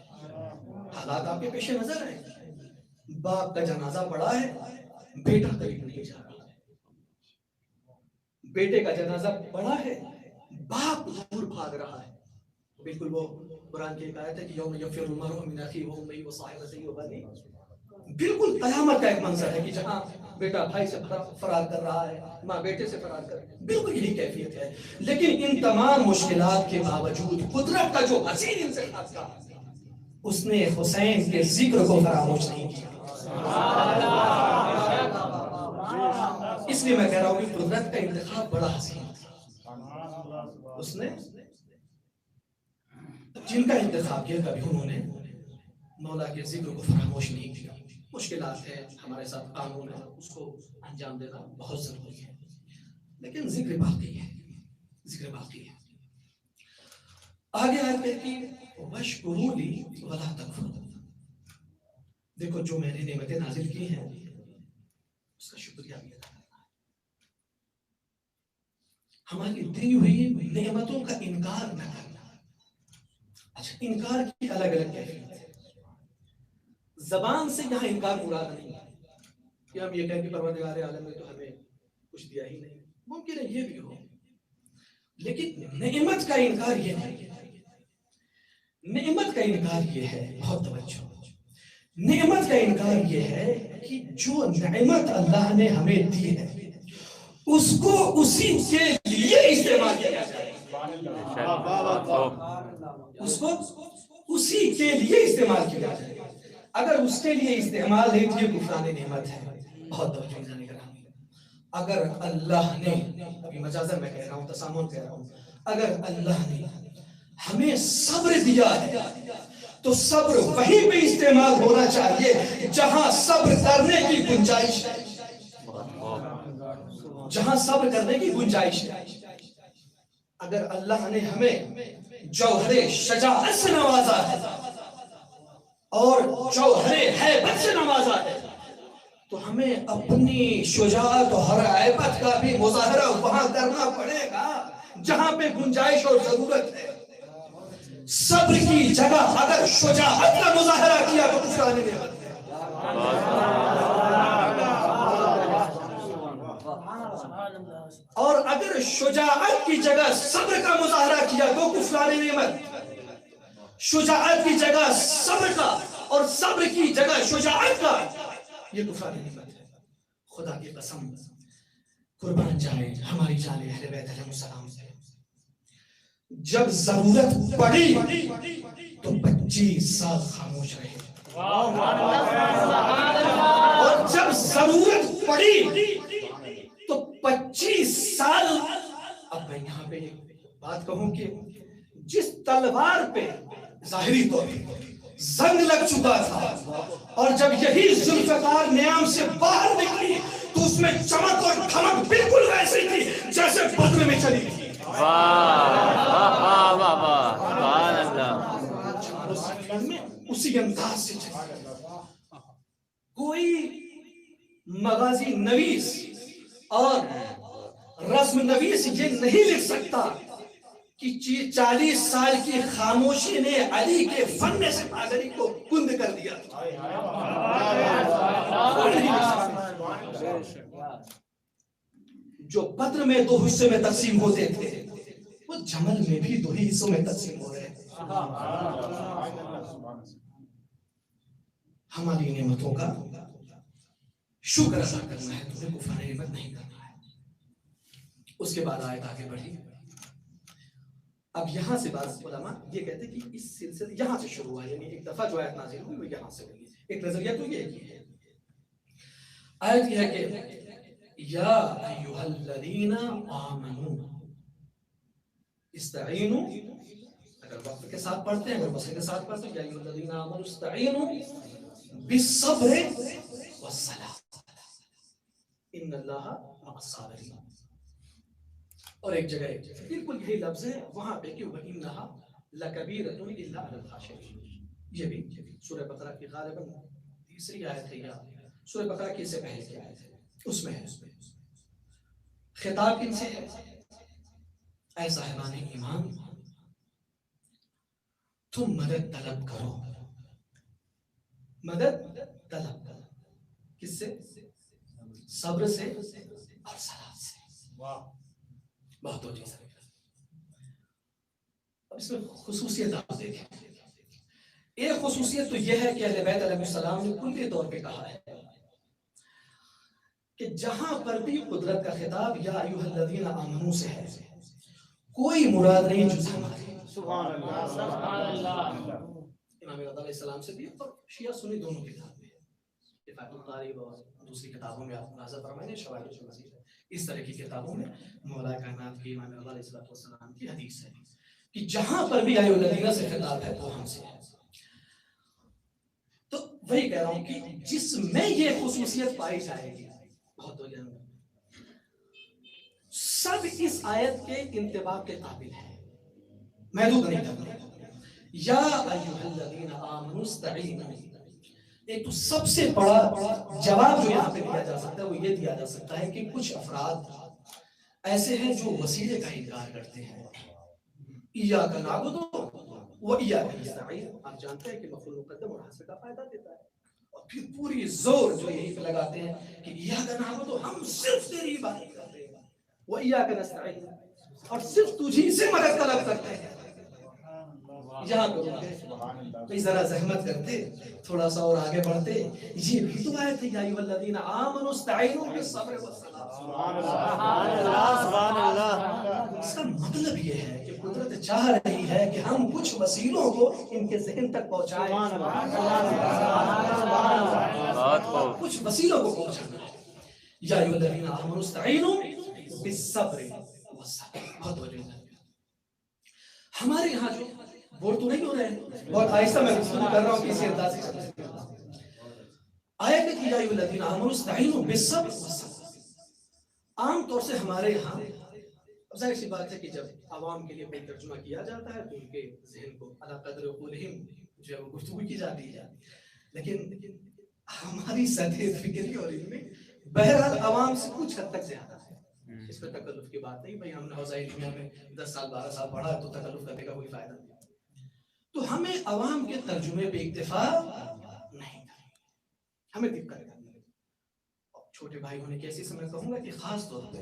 حالات آپ کے پیش نظر ہیں، باپ کا جنازہ پڑا ہے، بیٹا قریب نہیں جا رہا ہے، بیٹے کا جنازہ پڑا ہے، باپ دور بھاگ رہا ہے۔ بالکل وہ قرآن کی ایک آیت ہے کہ یوم یفر المرء من اخیہ وامہ وصاحبتہ وبنیہ، بالکل قیامت کا ایک منظر ہے کہ جہاں بیٹا بھائی سے فرار کر رہا ہے، ماں بیٹے سے فرار کر رہی ہے، بالکل یہی کیفیت ہے۔ لیکن ان تمام مشکلات کے باوجود قدرت کا جو حسین انتخاب تھا، اس نے حسین کے ذکر کو فراموش نہیں کیا۔ اس لیے میں کہہ رہا ہوں کہ قدرت کا انتخاب بڑا حسین تھا۔ اس نے جن کا انتخاب کیا کبھی انہوں نے مولا کے ذکر کو فراموش نہیں کیا۔ مشکلات ہے، ہمارے ساتھ قانون ہے، اس کو انجام دینا بہت ضروری ہے، لیکن ذکر باقی ہے، ذکر باقی ہے۔ آگے آیت کہتی ہے وَاشْكُرُوا لِي وَلَا تَكْفُرُوا، دیکھو جو میں نے نعمتیں نازل کی ہیں اس کا شکریہ بھی ادا کرنا ہے۔ ہماری دی ہوئی نعمتوں کا انکار نہ کرنا۔ اچھا، انکار کی الگ الگ کیفیت ہے۔ زبان سے یہاں انکار مراد نہیں ہے کہ ہم یہ کہیں کہ پروردگار عالم نے تو ہمیں کچھ دیا ہی نہیں، ممکن ہے یہ بھی ہو، لیکن نعمت کا انکار یہ نہیں ہے۔ نعمت کا انکار یہ ہے، بہت توجہ، نعمت کا انکار یہ ہے کہ جو نعمت اللہ نے ہمیں دی ہے اس کو اسی کے لیے استعمال کیا جائے، اس کو اسی کے لیے استعمال کیا جائے۔ اگر اس کے لیے استعمال نہیں تو یہ کفران نعمت ہے۔ بہت توجہ جانے کا رہا، اگر اللہ نے، ابھی مجازن میں کہہ رہا ہوں، تسامن کہہ رہا ہوں، اگر اللہ نے ہمیں صبر دیا ہے تو صبر وہیں پہ استعمال ہونا چاہیے جہاں صبر کرنے کی گنجائش ہے، جہاں صبر کرنے کی گنجائش ہے۔ اگر اللہ نے ہمیں جوہر شجاعت سے نوازا ہے اور جوہر ہیبت سے نوازا ہے تو ہمیں اپنی شجاعت اور ہیبت کا بھی مظاہرہ وہاں کرنا پڑے گا جہاں پہ گنجائش اور ضرورت ہے۔ صبر کی جگہ اگر شجاعت کا مظاہرہ کیا تو کفران نعمت ہے۔ اور اگر شجاعت کی جگہ صبر کا مظاہرہ کیا تو کفران نعمت۔ شجاعت کی جگہ صبر کا اور صبر کی جگہ شجاعت کا، یہ کفران نعمت ہے۔ خدا کی قسم، قربان جائے ہماری جان اہل بیت علیہ السلام سے، جب ضرورت پڑی تو 25 سال خاموش رہے، اور جب ضرورت پڑی تو 25 سال۔ اب میں یہاں پہ ایک بات کہوں کہ جس تلوار پہ ظاہری طور پہ زنگ لگ چکا تھا اور جب یہی ذوالفقار نیام سے باہر نکلی تو اس میں چمک اور دھمک بالکل ویسی تھی جیسے بدر میں چلی تھی۔ اسی انداز سے چلی، کوئی مغازی نویس اور رسم نویس یہ نہیں لکھ سکتا کہ 40 سال کی خاموشی نے علی کے فن سپاہی کو کند کر دیا. جو بدر میں 2 حصے میں تقسیم ہوتے تھے وہ جمل میں بھی 2 ہی حصوں میں تقسیم ہو رہے ہیں. ہماری نعمتوں کا شکر ادا کرنا ہے، تمہیں کفر نعمت نہیں کرنا ہے. اس کے بعد آیت آگے بڑھی. اب یہاں سے بعض علماء یہ کہتے ہیں کہ اس سلسلے یہاں سے شروع ہوا، یعنی ایک دفعہ جو آیت نازل ہوئی وہ یہاں سے ہوئی. ایک نظریہ تو یہ ہے، آیت یہ ہے کہ یا ایھا الذین آمنوا استعینوا، اگر وقت کے ساتھ پڑھتے ہیں، اگر وصل کے ساتھ پڑھتے ہیں، یا ایھا الذین آمنوا استعینوا بالصبر والصلاۃ ان اللہ مع الصابرین. اور ایک جگہ بالکل یہی لفظ ہے وہاں پہ کہ وَإِنَّهَا لَكَبِيرَةٌ إِلَّا عَلَى الْخَاشِعِينَ. یہ بھی سورہ بقرہ کی غالباً تیسری آیت ہے یا سورہ بقرہ کی اس سے پہلے کی آیت ہے، اس میں ہے. خطاب کن سے ہے؟ اے صاحبان ایمان، تم مدد طلب کرو. مدد طلب کرو کس سے؟ صبر سے اور صلاۃ سے. بہت ہو چیز ہے. اب اس میں خصوصیت آپ دیکھیں. ایک خصوصیت تو یہ ہے کہ اہل بیت علیہ السلام نے کلی طور پہ کہا ہے کہ جہاں پر بھی قدرت کا خطاب یا ایھا الذین آمنوا سے ہے، کوئی مراد نہیں جز ہماری. سبحان اللہ سبحان اللہ. امام رضا علیہ السلام سے بھی اور شیعہ سنی دونوں کتاب میں کفایت القاری اور دوسری کتابوں میں آپ ملاحظہ فرمائیں، شواہد المسیح اس طرح کی کتابوں میں مولا کائنات کی امام رضا علیہ السلام کی حدیث ہے کہ جہاں پر بھی ایھا الذین سے خطاب ہے وہ ہم سے ہے. تو وہی کہہ رہا ہوں کہ جس میں یہ خصوصیت پائی جائے گی بہت ہو جائے گا، سب اس آیت کے انطباق کے قابل ہے، محدود نہیں کرنا. یا ایھا الذین آمنوا استعینوا، ایک تو سب سے بڑا جواب جو یہاں پہ دیا جا سکتا ہے وہ یہ دیا جا سکتا ہے کہ کچھ افراد ایسے ہیں جو وسیلے کا انکار کرتے ہیں. ایاک نعبد و ایاک نستعین، آپ جانتے ہیں کہ مفعول مقدم اور حذف کا فائدہ دیتا ہے، اور پھر پوری زور جو یہی پہ لگاتے ہیں کہ ایاک نعبد، ہم صرف تیری عبادت کرتے ہیں، و ایاک نستعین، اور صرف تجھی سے مدد طلب کرتے ہیں. یہاں کوئی ذرا زحمت کرتے، تھوڑا سا اور آگے بڑھتے. یہ بھی تو آیت ہے یا ایھا الذین آمنوا استعینوا بالصبر والصلاۃ. سبحان اللہ سبحان اللہ. اس کا مطلب یہ ہے کہ قدرت چاہ رہی ہے کہ ہم کچھ وسیلوں کو ان کے ذہن تک پہنچائیں. کچھ وسیلوں کو پہنچانا ہے. یا ایھا الذین آمنوا استعینوا بالصبر والصلاۃ. بہت وجہ ہے. ہمارے یہاں جو بور تو نہیں ہو رہے ہیں، بہت آہستہ میں گفتگو کر رہا ہوں کہ اسی انداز سے آیت کی یا ایھا الذین آمنوا استعینوا بالصبر والصلاۃ. عام طور سے ہمارے یہاں اب ظاہر سی بات ہے کہ جب عوام کے لیے کوئی ترجمہ کیا جاتا ہے تو ان کے ذہن کو علی قدر عقولہم جو ہے وہ گفتگو کی جاتی ہے، لیکن ہماری سطح فکری اور علمی بہرحال عوام سے کچھ حد تک زیادہ ہے. اس میں تکلف کی بات نہیں، بھائی ہم نے حوزہ علمیہ میں 10 سال 12 سال پڑھا تو تکلف کرنے کا کوئی فائدہ نہیں. تو ہمیں عوام کے ترجمے پہ اکتفا نہیں کریں، ہمیں دقت ہے. چھوٹے بھائی ہونے کی ایسی سمجھ کہوں گا کہ خاص طور پہ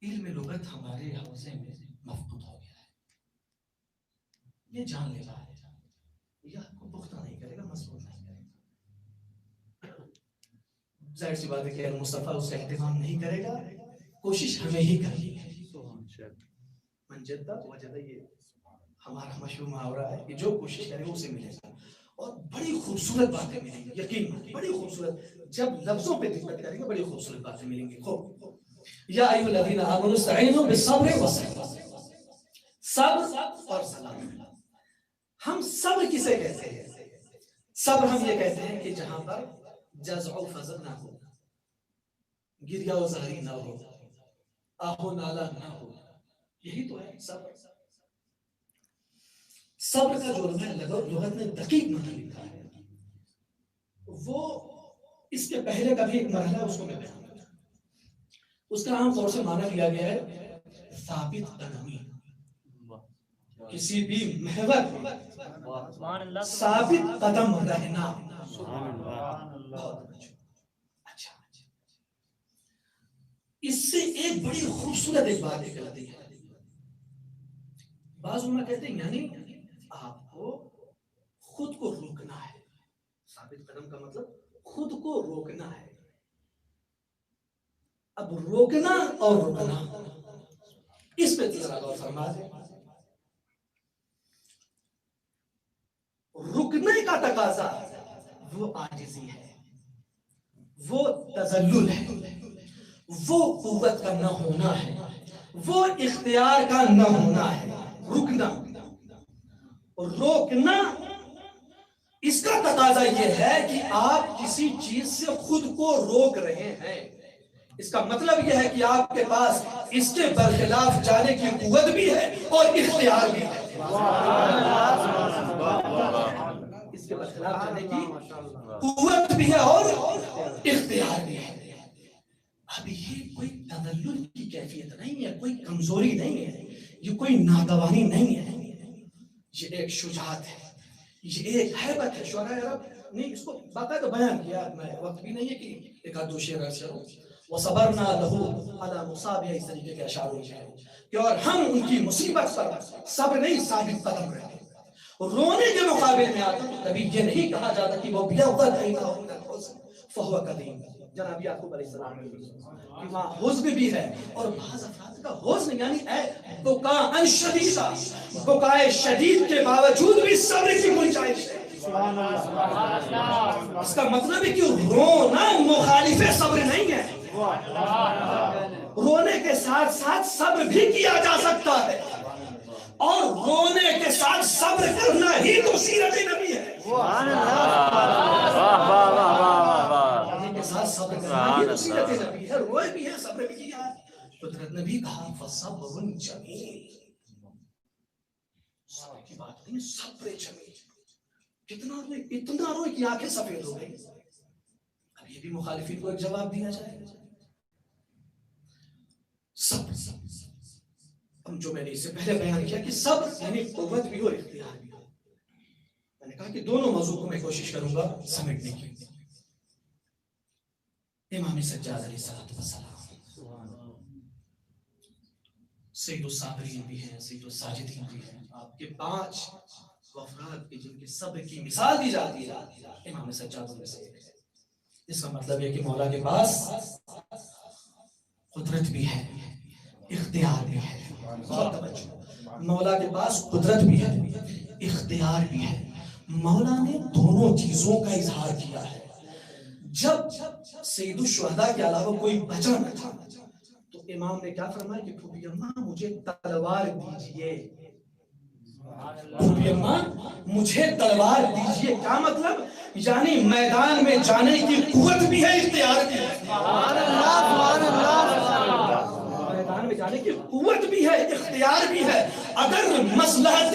علم لغت ہمارے حوزے میں مفقود ہو گیا ہے. یہ جان لینا ہے، یہ آپ کو پختہ نہیں کرے گا، مضبوط نہیں کرے گا. ظاہر سی بات ہے کہ مصطفیٰ اس سے اہتمام نہیں کرے گا، کوشش ہمیں ہی کرنی ہے. من جدہ وجدہ، یہ ہمارا مشہور محاورہ ہے کہ جو کوشش کرے اسے ملے گا. اور بڑی خوبصورت باتیں ملیں گی، یقین بڑی خوبصورت. جب لفظوں پہ دقت کریں گے بڑی خوبصورت باتیں ملیں گی. خوب یا ایھا الذین آمنوا استعینوا بالصبر والصلاۃ. صبر اور صلاۃ. ہم صبر کسے کہتے ہیں؟ صبر ہم یہ کہتے ہیں کہ جہاں پر جزع و فزع نہ ہو، گریہ و زاری نہ ہو، آہ و نالہ نہ ہو. یہی تو ہے صبر. صبر کا جو لغت میں دقیق معنی لکھا ہے وہ اس کے پہلے کا بھی ایک مرحلہ اس کو میں بیان کرتا ہوں. اس کا عام طور سے معنی لیا گیا ہے ثابت قدمی، کسی بھی محور ثابت قدم رہنا۔ اچھا، اس سے ایک بڑی خوبصورت ایک بات نکلتی ہے، بعض علماء کہتے ہیں یعنی آپ کو خود کو روکنا ہے۔ ثابت قدم کا مطلب خود کو روکنا ہے۔ اب روکنا اور روکنا، اس پہ ذرا غور فرما دیں۔ رکنے کا تقاضا وہ عاجزی ہے، وہ تذلل ہے، وہ قوت کا نہ ہونا ہے، وہ اختیار کا نہ ہونا ہے۔ رکنا اور روکنا، اس کا تقاضا یہ ہے کہ آپ کسی چیز سے خود کو روک رہے ہیں۔ اس کا مطلب یہ ہے کہ آپ کے پاس اس کے برخلاف جانے کی قوت بھی ہے اور اختیار بھی ہے۔ اس کے برخلاف جانے کی قوت بھی ہے اور اختیار بھی ہے۔ اب یہ کوئی تذلل کی کیفیت نہیں ہے، کوئی کمزوری نہیں ہے، یہ کوئی ناتوانی نہیں ہے، یہ ایک شجاعت ہے، یہ ایک ہیبت ہے۔ شعراء عرب نے اس کو باقاعدہ بیان کیا، میں وقت بھی نہیں ہے کہ ایک آدھ دو شعر عرض کروں۔ وَصَبَرْنَا لَهُ عَلَى مُصَابِهِ، اس طریقے کے اشعار ہیں کہ اور ہم ان کی مصیبت پر صبر نہیں ثابت قدم رہے۔ رونے کے مقابل میں آتا تو کبھی یہ نہیں کہا جاتا کہ وہ بیَغْضَتْ عَيْنَهُ مِنَ الْحُزْنِ فَهُوَ كَظِيمٌ۔ جناب یعقوب علیہ السلام کہ وہاں حزن بھی ہے، اور بعض افراد کا حزن یعنی بکاء شدیدہ، بکائے شدید کے باوجود بھی صبر کی گنجائش ہے۔ اس کا مطلب ہے کہ رونا مخالف صبر نہیں ہے، رونے کے ساتھ ساتھ صبر بھی کیا جا سکتا ہے، اور رونے کے ساتھ صبر کرنا ہی تو سیرت نبی ہے۔ رونے کے ساتھ صبر کرنا ہی تو سیرت نبی ہے، روئے بھی ہے، صبر بھی کیا ہے۔ قدرت نے بھی کہا فَصَبْرٌ جَمِيلٌ، صبر کی بات نہیں، صبر جمیل۔ کتنا روئے، اتنا روئے کہ آنکھیں سفید ہو گئی۔ اب یہ بھی مخالفین کو ایک جواب دیا جائے۔ صبر، جو میں نے اس سے پہلے بیان کیا کہ صبر یعنی قوت بھی اور اختیار بھی۔ میں نے کہا کہ دونوں موضوع کو میں کوشش کروں گا سمیٹنے کی۔ امام سجاد علیہ السلام سید الصابرین بھی ہیں، سید الساجدین بھی ہیں۔ آپ کے 5 افراد کے جن کے صبر کی مثال دی جاتی ہے، امام سجاد میں سے ایک ہے۔ اس کا مطلب ہے کہ مولا کے پاس قدرت بھی ہے، اختیار بھی ہے۔ مولا کے پاس قدرت بھی ہے، اختیار بھی ہے۔ مولا نے دونوں چیزوں کا اظہار کیا ہے۔ جب سید الشہداء کے علاوہ کوئی بچا نہ تھا تو امام نے کیا فرمایا کہ پھوپھی اماں مجھے تلوار دیجئے، پھوپھی اماں مجھے تلوار دیجئے۔ کیا مطلب؟ یعنی میدان میں جانے کی قوت بھی ہے، اختیار بھی ہے۔ میدان میں جانے کی قوت بھی ہے، اختیار بھی ہے۔ اگر مصلحت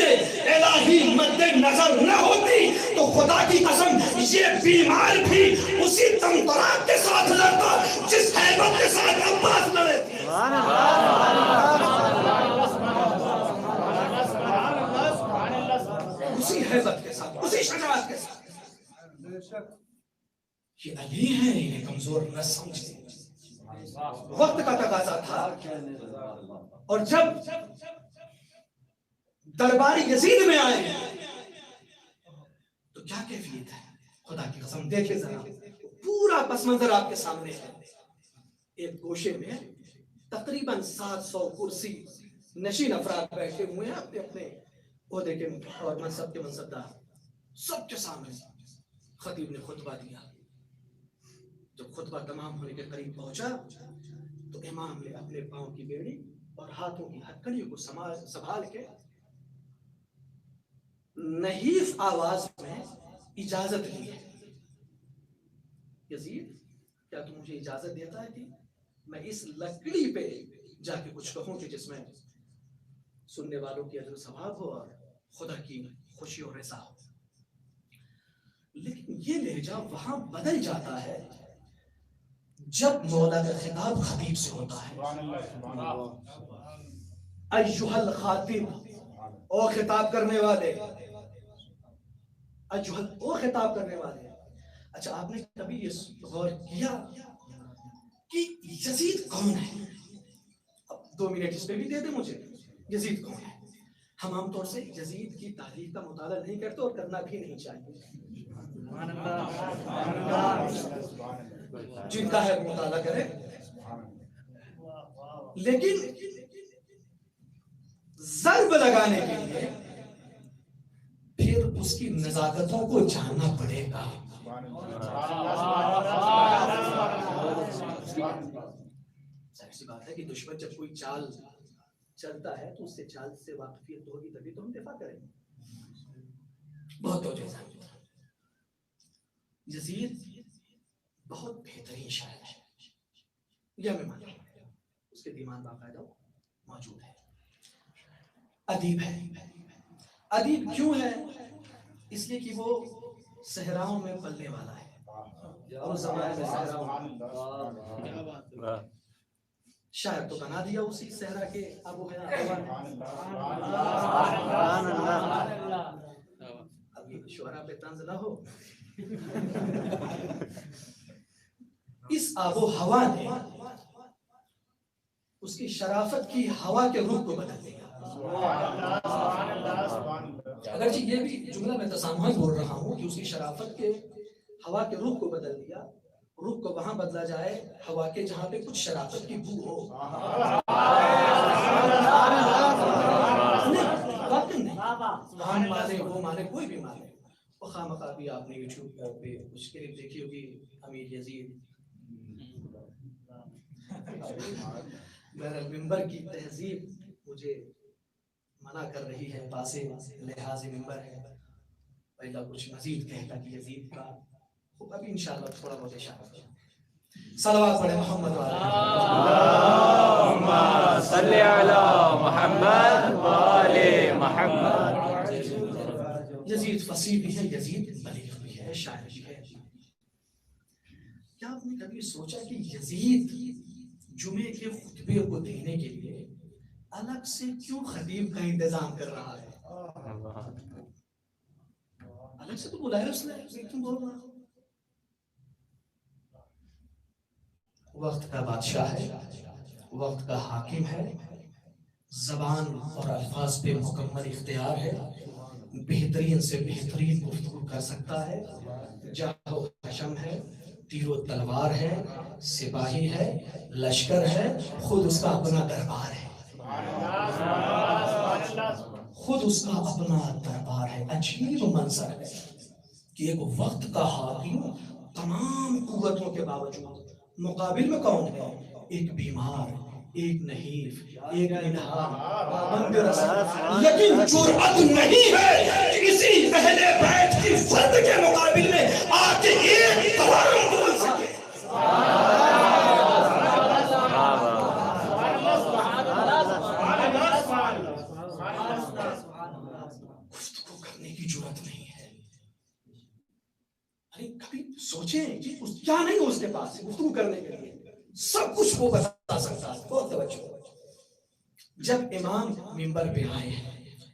الہی مد نظر نہ ہوتی تو خدا کی قسم یہ بیمار بھی اسی تمطراق کے ساتھ لڑتا جس ہیبت کے ساتھ عباس لڑے تھے۔ اسی ہیبت کے ساتھ، اسی شجاعت کے ساتھ۔ یہ علی ہے، انہیں کمزور نہ سمجھے۔ وقت کا تقاضا تھا، اور جب درباری یزید میں آئے تو کیا کیفیت ہے؟ خدا کی قسم دیکھیں ذرا، پورا پس منظر آپ کے سامنے ہے۔ ایک گوشے میں تقریباً 700 کرسی نشین افراد بیٹھے ہوئے ہیں، اپنے اپنے عہدے کے اور منصب کے منصبدار، سب کے سامنے خطیب نے خطبہ دیا۔ جب خطبہ تمام ہونے کے قریب پہنچا تو امام نے اپنے پاؤں کی بیڑی اور ہاتھوں کی ہتھکڑیوں کو سنبھال کے نحیف آواز میں اجازت لی ہے۔ یزید کیا تم مجھے اجازت دیتا ہے کہ میں اس لکڑی پہ جا کے کچھ کہوں کہ جس میں سننے والوں کی اجر و ثواب ہو اور خدا کی خوشی اور رضا ہو؟ لیکن یہ لہجہ وہاں بدل جاتا ہے جب مولا کا خطاب خطیب سے ہوتا ہے، ایھا الخاطب، او خطاب کرنے والے، او خطاب کرنے والے۔ اچھا آپ نے کبھی یہ غور کیا کہ یزید کون ہے؟ اب 2 منٹ اس پہ بھی دے دیں مجھے، یزید کون ہے؟ ہم عام طور سے یزید کی تاریخ کا مطالعہ نہیں کرتے اور کرنا بھی نہیں چاہیے، جن کا ہے مطالعہ کرے، لیکن ضرب لگانے کے لیے پھر اس کی نزاکتوں کو جاننا پڑے گا۔ ظاہر سی بات ہے کہ دشمن جب کوئی چال چلتا ہے تو اس سے چال سے واقفیت ہوگی تبھی تو ہم دفاع کریں گے۔ بہت ہو جیسا یزید بہت بہترین شاعر ہے، یہ ہمیں معلوم ہے، اس کے دیوان باقاعدہ موجود ہے۔ ادیب ہے، ادیب کیوں ہے؟ اس لیے کہ وہ صحراؤں میں پلنے والا ہے، اور اس زمانے میں صحراؤں شاعر تو بنا دیا اسی صحرا کے ابو حیات۔ اب یہ شعرا پہ طنز نہ ہو، اس آب و ہوا نے اس کی شرافت کی ہوا کے روح کو بدل دیا۔ اگرچہ یہ بھی جملہ میں تسامحاً بول رہا ہوں کہ اس کی شرافت کے ہوا کے روح کو بدل دیا، روح کو وہاں بدلا جائے ہوا کے جہاں پہ کچھ شرافت کی بو ہو۔ وہاں مانے وہ مانے کوئی بھی مانے، وہ خواہ بھی آپ نے یوٹیوب پہ کچھ کلپ دیکھی ہوگی، امیر یزید میرا ممبر کی تہذیب مجھے منع کر رہی ہے، پاسے لحاظ ممبر ہے، پہلا کچھ مزید کہتا کہ یزید کا ابھی انشاءاللہ تھوڑا بہت اشارہ۔ صلوات پڑھے محمد
اللہم صلی علی محمد و آل محمد۔
یزید فصیح بھی ہے، یزید بلیغ بھی ہے، شاعر بھی ہے۔ کیا آپ نے کبھی سوچا کہ یزید جمعے کے خطبے کو دینے کے لیے الگ سے کیوں خطیب کا انتظام کر رہا ہے؟ الگ سے تو بلایا اس نے، کیوں بول رہا؟ وقت کا بادشاہ ہے، وقت کا حاکم ہے، زبان اور الفاظ پہ مکمل اختیار ہے، بہترین سے بہترین گفتگو کر سکتا ہے، جاہ و حشم ہے، تیر و تلوار ہے، سپاہی ہے، لشکر ہے، خود اس کا اپنا دربار ہے، خود اس کا اپنا دربار ہے۔ عجیب منظر ہے کہ ایک وقت کا حاکم تمام قوتوں کے باوجود مقابل میں کون ہے؟ ایک بیمار، ایک نحیف، ایک ننہا، پابند رسول، لیکن جرأت نہیں ہے کہ اسی اہل بیت کی فرد کے مقابل میں آ کے ایک کلام بول سکے۔ گفتگو کرنے کی جرأت نہیں ہے۔ ارے کبھی سوچیں کہ کیا نہیں اس کے پاس گفتگو کرنے کے لیے، سب کچھ وہ بتا سکتا ہے۔ بہت توجہ۔ جب امام ممبر پہ آئے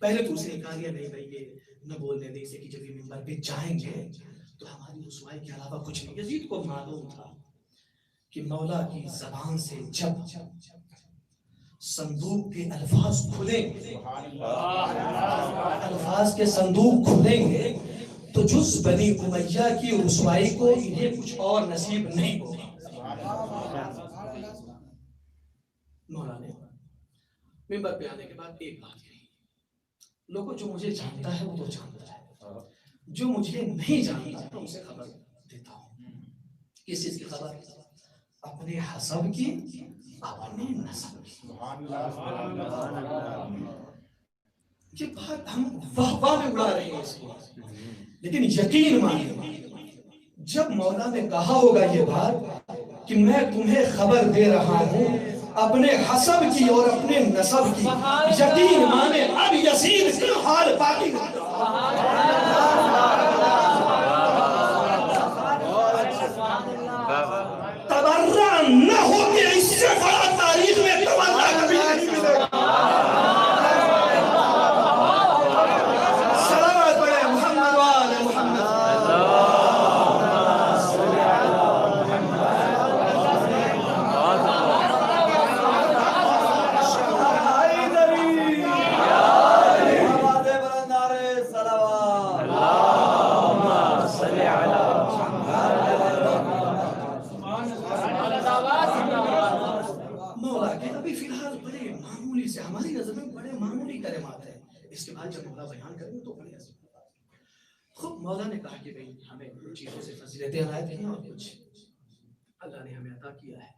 پہلے تو اس نے کہا نہیں بھائی یہ نہ بولنے دے سے کہ جب یہ ممبر پہ جائیں گے تو ہماری رسوائی کے علاوہ کچھ نہیں۔ یزید کو معلوم تھا کہ مولا کی زبان سے جب صندوق کے الفاظ کھلیں گے، الفاظ کے صندوق کھلیں گے تو جز بنی امیہ کی رسوائی کو انہیں کچھ اور نصیب نہیں ہوگا۔ مولا نے ممبر پہ آنے کے بعد ایک بات کہی، لوگوں جو مجھے جانتا ہے وہ تو جانتا ہے، جو مجھے نہیں جانتا میں اسے خبر دیتا ہوں۔ کس چیز کی خبر؟ اپنے حسب کی، اپنے نسب کی۔ یہ بات ہم واہ میں اڑا رہے ہیں اس کو، لیکن یقین مانیں جب مولا نے کہا ہوگا یہ بات کہ میں تمہیں خبر دے رہا ہوں اپنے حسب کی اور اپنے نسب کی، یقین مانے اب یزید کی حال باقی تبرع ابھی فی الحال بڑے معمولی سے ہماری نظر میں بڑے معمولی کلمات ہیں، اس کے بعد جب مولا بیان کریں تو بڑے عظیم۔ خوب مولا نے کہا کہ بھئی ہمیں کچھ چیزوں سے فضیلتیں عنایت کی ہیں اور کچھ اللہ نے ہمیں عطا کیا ہے۔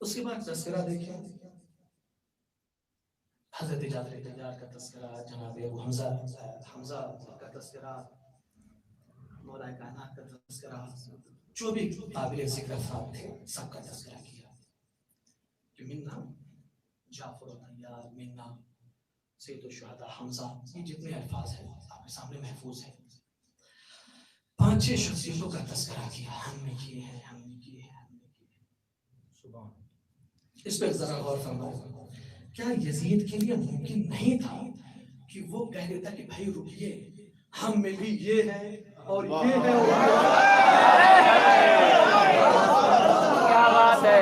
اس کے بعد تذکرہ دیکھیں، حضرت جابر تیار کا تذکرہ، جناب ابو حمزہ کا تذکرہ، مولا کائنات کا تذکرہ، جو بھی قابل ذکر افراد تھے سب کا تذکرہ کیا کہ منا جعفر و طیار، منا سید الشہداء حمزہ، یہ جتنے الفاظ ہیں آپ کے سامنے محفوظ ہیں۔ 5-6 شخصیتوں کا تذکرہ کیا، ہم نے کیے ہیں، ہم نے کیے ہیں، ہم نے کیے ہیں۔ سبحان، اس پہ ذرا غور فرمائیں، کیا یزید کے لیے ممکن نہیں تھا کہ وہ کہہ دیتا کہ بھائی رکیے، ہم میں بھی یہ ہے اور یہ ہے اور
کیا بات ہے،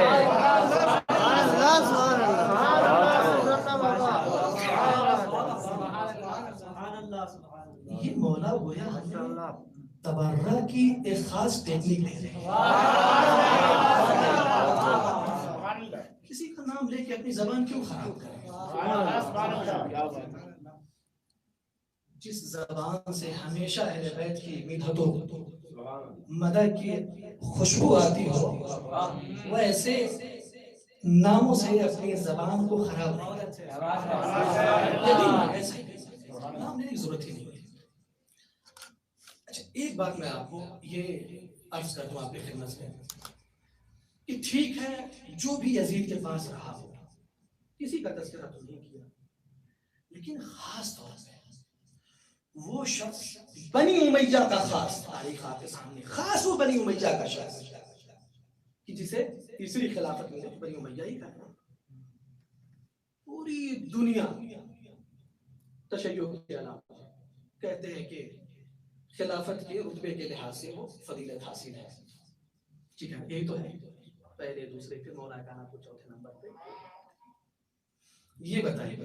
یہ مولا گویا ہمیں تبرہ کی ایک خاص ٹیکنیک دے رہے ہیں۔ کسی کا نام لے کے اپنی زبان کیوں خراب کریں؟ جس زبان سے ہمیشہ اہل بیت کی مدحتوں مدد کی خوشبو آتی ہو، وہ ایسے ناموں سے اپنی زبان کو خراب نہیں کرتے۔ نام لینے کی ضرورت ہی نہیں ہے۔ اچھا ایک بات میں آپ کو یہ عرض کرتا ہوں آپ کی خدمت میں کہ ٹھیک ہے جو بھی یزید کے پاس رہا ہو، کسی کا تذکرہ تو نہیں کیا، لیکن خاص طور سے وہ شخص بنی امیہ کا، خاص تاریخ آپ کے سامنے، خاص وہ بنی امیہ کا شخص کہ جسے تیسری خلافت میں بنی امیہ ہی کہنا۔ پوری دنیا تشیع کے علاوہ کہتے ہیں کہ خلافت کے رتبے کے لحاظ سے وہ فضیلت حاصل ہے، ٹھیک ہے، یہی تو ہے، پہلے دوسرے پھر مولا کہنا کو چوتھے نمبر پہ۔ یہ بتائیے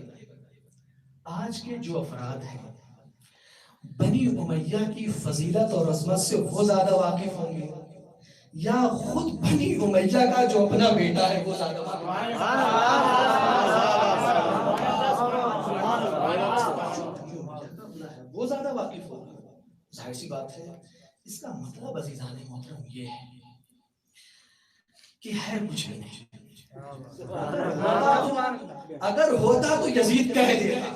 آج کے جو افراد ہیں بنی امیہ کی فضیلت اور عظمت سے وہ زیادہ واقف ہوں گے یا خود بنی امیہ کا جو اپنا بیٹا ہے وہ زیادہ واقف وہ زیادہ واقف ہوگا؟ ظاہر سی بات ہے۔ اس کا مطلب عزیزان محترم یہ ہے کہ ہے کچھ بھی نہیں۔ اگر ہوتا تو یزید کہہ دیتا،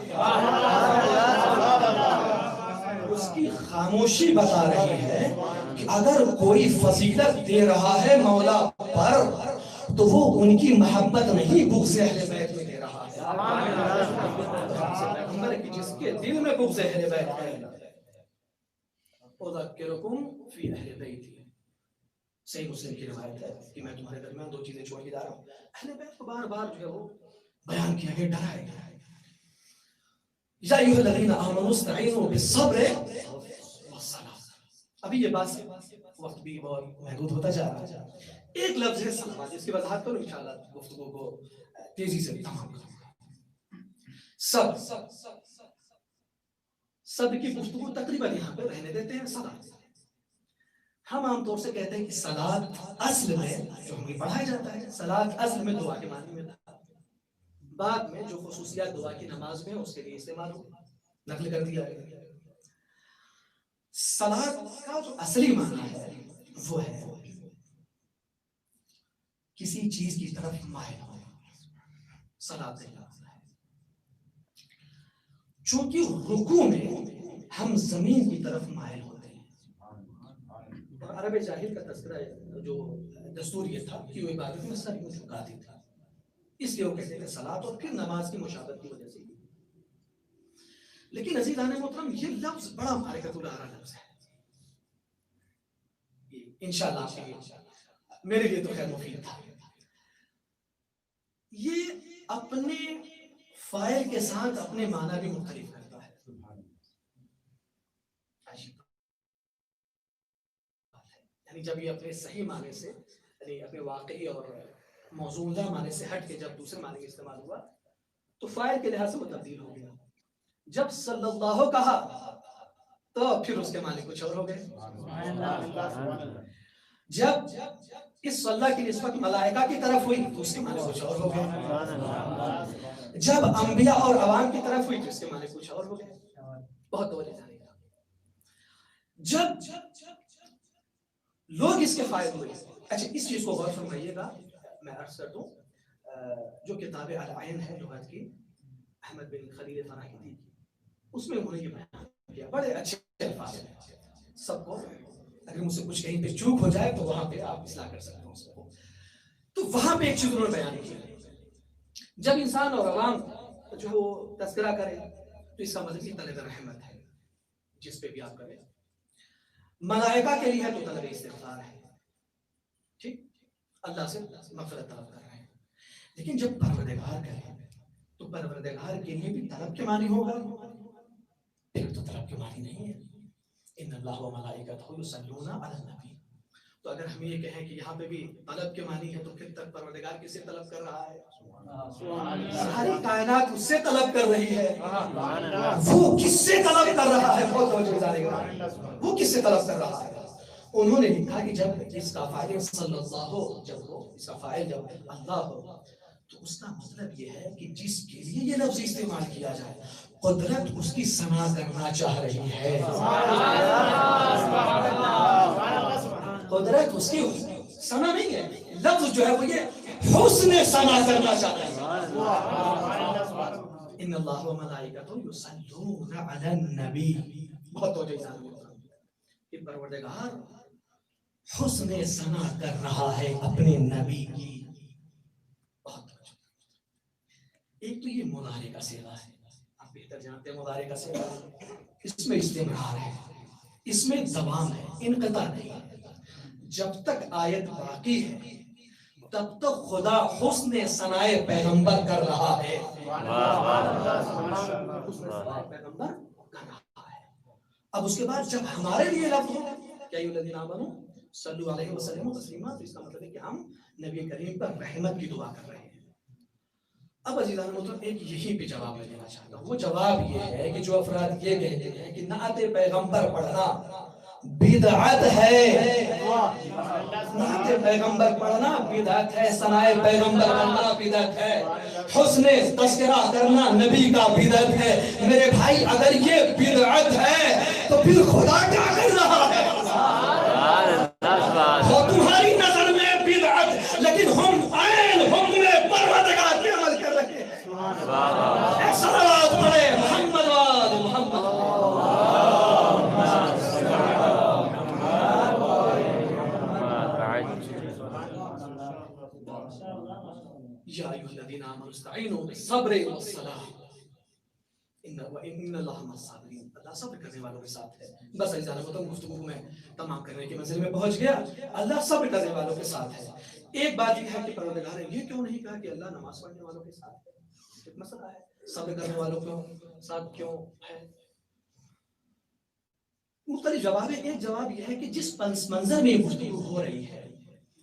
اس کی خاموشی بتا رہی ہے کہ اگر کوئی فضیلت دے رہا ہے مولا پر تو وہ ان کی محبت نہیں بغض اہل بیت میں دے رہا ہے، جس کے دل میں بغض اہل بیت ہے۔ اذکرکم فی اہل بیتی، صحیح مسلم کی روایت ہے کہ میں تمہارے درمیان 2 چیزیں چھوڑ کے جا رہا ہوں۔ اہل بیت کو بار بار جو ہے وہ بیان کیا گیا، ڈرایا گیا۔ یا ایھا الذین آمنوا استعینوا بالصبر والصلاۃ۔ ابھی یہ بات وقت بھی بہت محدود ہوتا جا رہا ہے، ایک لفظ ہے صلوات، جس کی وضاحت کروں انشاءاللہ گفتگو کو تیزی سے تمام کروں گا۔ صبر کی گفتگو تقریباً یہاں پہ رہنے دیتے ہیں۔ صلاۃ ہم عام طور سے کہتے ہیں کہ صلاۃ اصل میں جو ہمیں پڑھایا جاتا ہے، صلاۃ اصل میں دعا کے معنی میں تھا، بعد میں جو خصوصیات دعا کی نماز میں اس کے لیے استعمال ہو نقل کر دیا گیا۔ صلاۃ کا جو اصلی معنی ہے وہ ہے کسی چیز کی طرف مائل ہونا، صلاۃ ہے۔ چونکہ رکوع میں ہم زمین کی طرف مائل ہوتے ہیں، اور عرب جاہل کا تذکرہ جو دستور یہ تھا کہ وہ عبادت میں سر کو جھکاتی تھا، اس لیے وہ کہتے ہیں صلاۃ، اور پھر نماز کی مشابہت کی وجہ سے۔ لیکن عزیزان محترم یہ لفظ بڑا معرکۃ الارا لفظ ہے، انشاءاللہ میرے لیے تو خیر مفید تھا۔ یہ اپنے فاعل کے ساتھ اپنے معنی بھی مختلف کرتا ہے۔ یعنی جب یہ اپنے صحیح معنی سے، یعنی اپنے واقعی اور موضوعہ معنی سے ہٹ کے جب دوسرے معنی میں استعمال ہوا تو فاعل کے لحاظ سے وہ تبدیل ہو گیا۔ جب صلی اللہ کہا تو پھر اس کے معنی کچھ اور ہو گئے۔ جب اس اللہ کی نسبت ملائکہ کی طرف ہوئی تو اس کے معنی کچھ اور ہو گئے، جب انبیاء اور عوام کی طرف ہوئی تو اس کے معنی کچھ اور ہو گئے. بہت توجہ جانے گا. جب لوگ اس کے فائد ہوئے. اچھا اس چیز کو غور فرمائیے گا. میں عرض کر دوں جو کتاب العین ہے لغت کی احمد بن خلیل فراہی کی، اس میں انہوں نے یہ بیان کیا بڑے اچھے الفاظ ہیں. سب کو اگر مجھ سے کچھ کہیں پہ چوک ہو جائے تو وہاں پہ آپ اصلاح کر سکتے ہو سب کو. تو وہاں پہ ایک چیز انہوں نے بیان کی، جب انسان اور عوام جو تذکرہ کرے تو اس کا مطلب یہ طلب رحمت ہے جس پہ بھی آپ کریں. ملائکہ کے لیے تو طلب استغفار ہے، ٹھیک، اللہ سے مغفرت طلب کر رہے ہیں. لیکن جب پروردگار کریں تو پروردگار کے لیے بھی طلب کے معنی ہوگا، پھر تو طلب کے معنی نہیں ہے. ان اللہ و ملائکتہ یصلون علی النبی. تو اگر ہم یہ کہیں کہ یہاں پہ بھی طلب کے معنی ہے تو پھر تک پروردگار کس سے طلب کر رہا ہے؟ ساری کائنات اس سے طلب کر رہی ہے. وہ کس سے طلب کر رہا ہے؟ بہت توجہ دارے گا. وہ کس سے طلب کر رہا ہے؟ انہوں نے لکھا کہ جب اس کا فاعل صلی اللہ ہو، جب وہ اس کا فاعل جب اللہ ہو تو اس کا مطلب یہ ہے کہ جس کے لیے یہ لفظ استعمال کیا جائے قدرت اس کی ثنا کرنا چاہ رہی ہے. قدرت اس کی ثنا نہیں ہے، لفظ جو ہے وہ یہ حسن ثنا کرنا چاہتا ہے. ان اللہ و ملائکتہ یصلون علی النبی. بہت توجہ دارے گا کہ پروردگار حسن ثنا کر رہا ہے اپنے نبی کی. بہت توجہ. ایک تو یہ مضارع کا صیغہ ہے، آپ بہتر جانتے ہیں مضارع کا صیغہ اس میں استمرار ہے، اس میں دوام ہے، انقطاع نہیں. جب تک آیت باقی ہے تب تک خدا حسن ثناء پیغمبر کر رہا ہے. پیغمبر کر رہا ہے. اب اس کے بعد جب ہمارے لیے لفظ ہو کیا ایھا الذین آمنوا صلوا علیہ وسلم تسلیما، تو اس کا مطلب ہے کہ ہم نبی کریم پر رحمت کی دعا کر رہے ہیں. اب عزیزان محترم ایک یہی پہ جواب میں دینا چاہتا ہوں. وہ جواب یہ ہے کہ جو افراد یہ کہتے ہیں کہ نعت پیغمبر پڑھنا بدعت ہے، نعت پیغمبر پڑھنا بدعت ہے، ثناء پیغمبر کرنا بدعت ہے، حسن تذکرہ کرنا نبی کا بدعت ہے. میرے بھائی اگر یہ بدعت ہے تو پھر خدا کیا کر رہا ہے؟ وہ تمہاری نظر میں بدعت، لیکن ہم عین حکم پروردگار پہ عمل کر رہے ہیں. صلوات پڑھے محمد وآل محمد. یا ایھا الذین آمنوا استعینوا بالصبر والصلاۃ ان اللہ مع الصابرین. اللہ صبر کرنے والوں کے ساتھ ہے. بس عزیزان محترم گفتگو میں تمام کرنے کی منزل میں پہنچ گیا. اللہ صبر کرنے والوں کے ساتھ ہے. ایک بات یہ ہے کہ پروردگار نے یہ کیوں نہیں کہا کہ اللہ نماز پڑھنے والوں کے ساتھ ہے؟ ایک مسئلہ ہے صبر کرنے والوں کے ساتھ کیوں ہے. مختلف جواب ہے. ایک جواب یہ ہے کہ جس منظر میں گفتگو ہو رہی ہے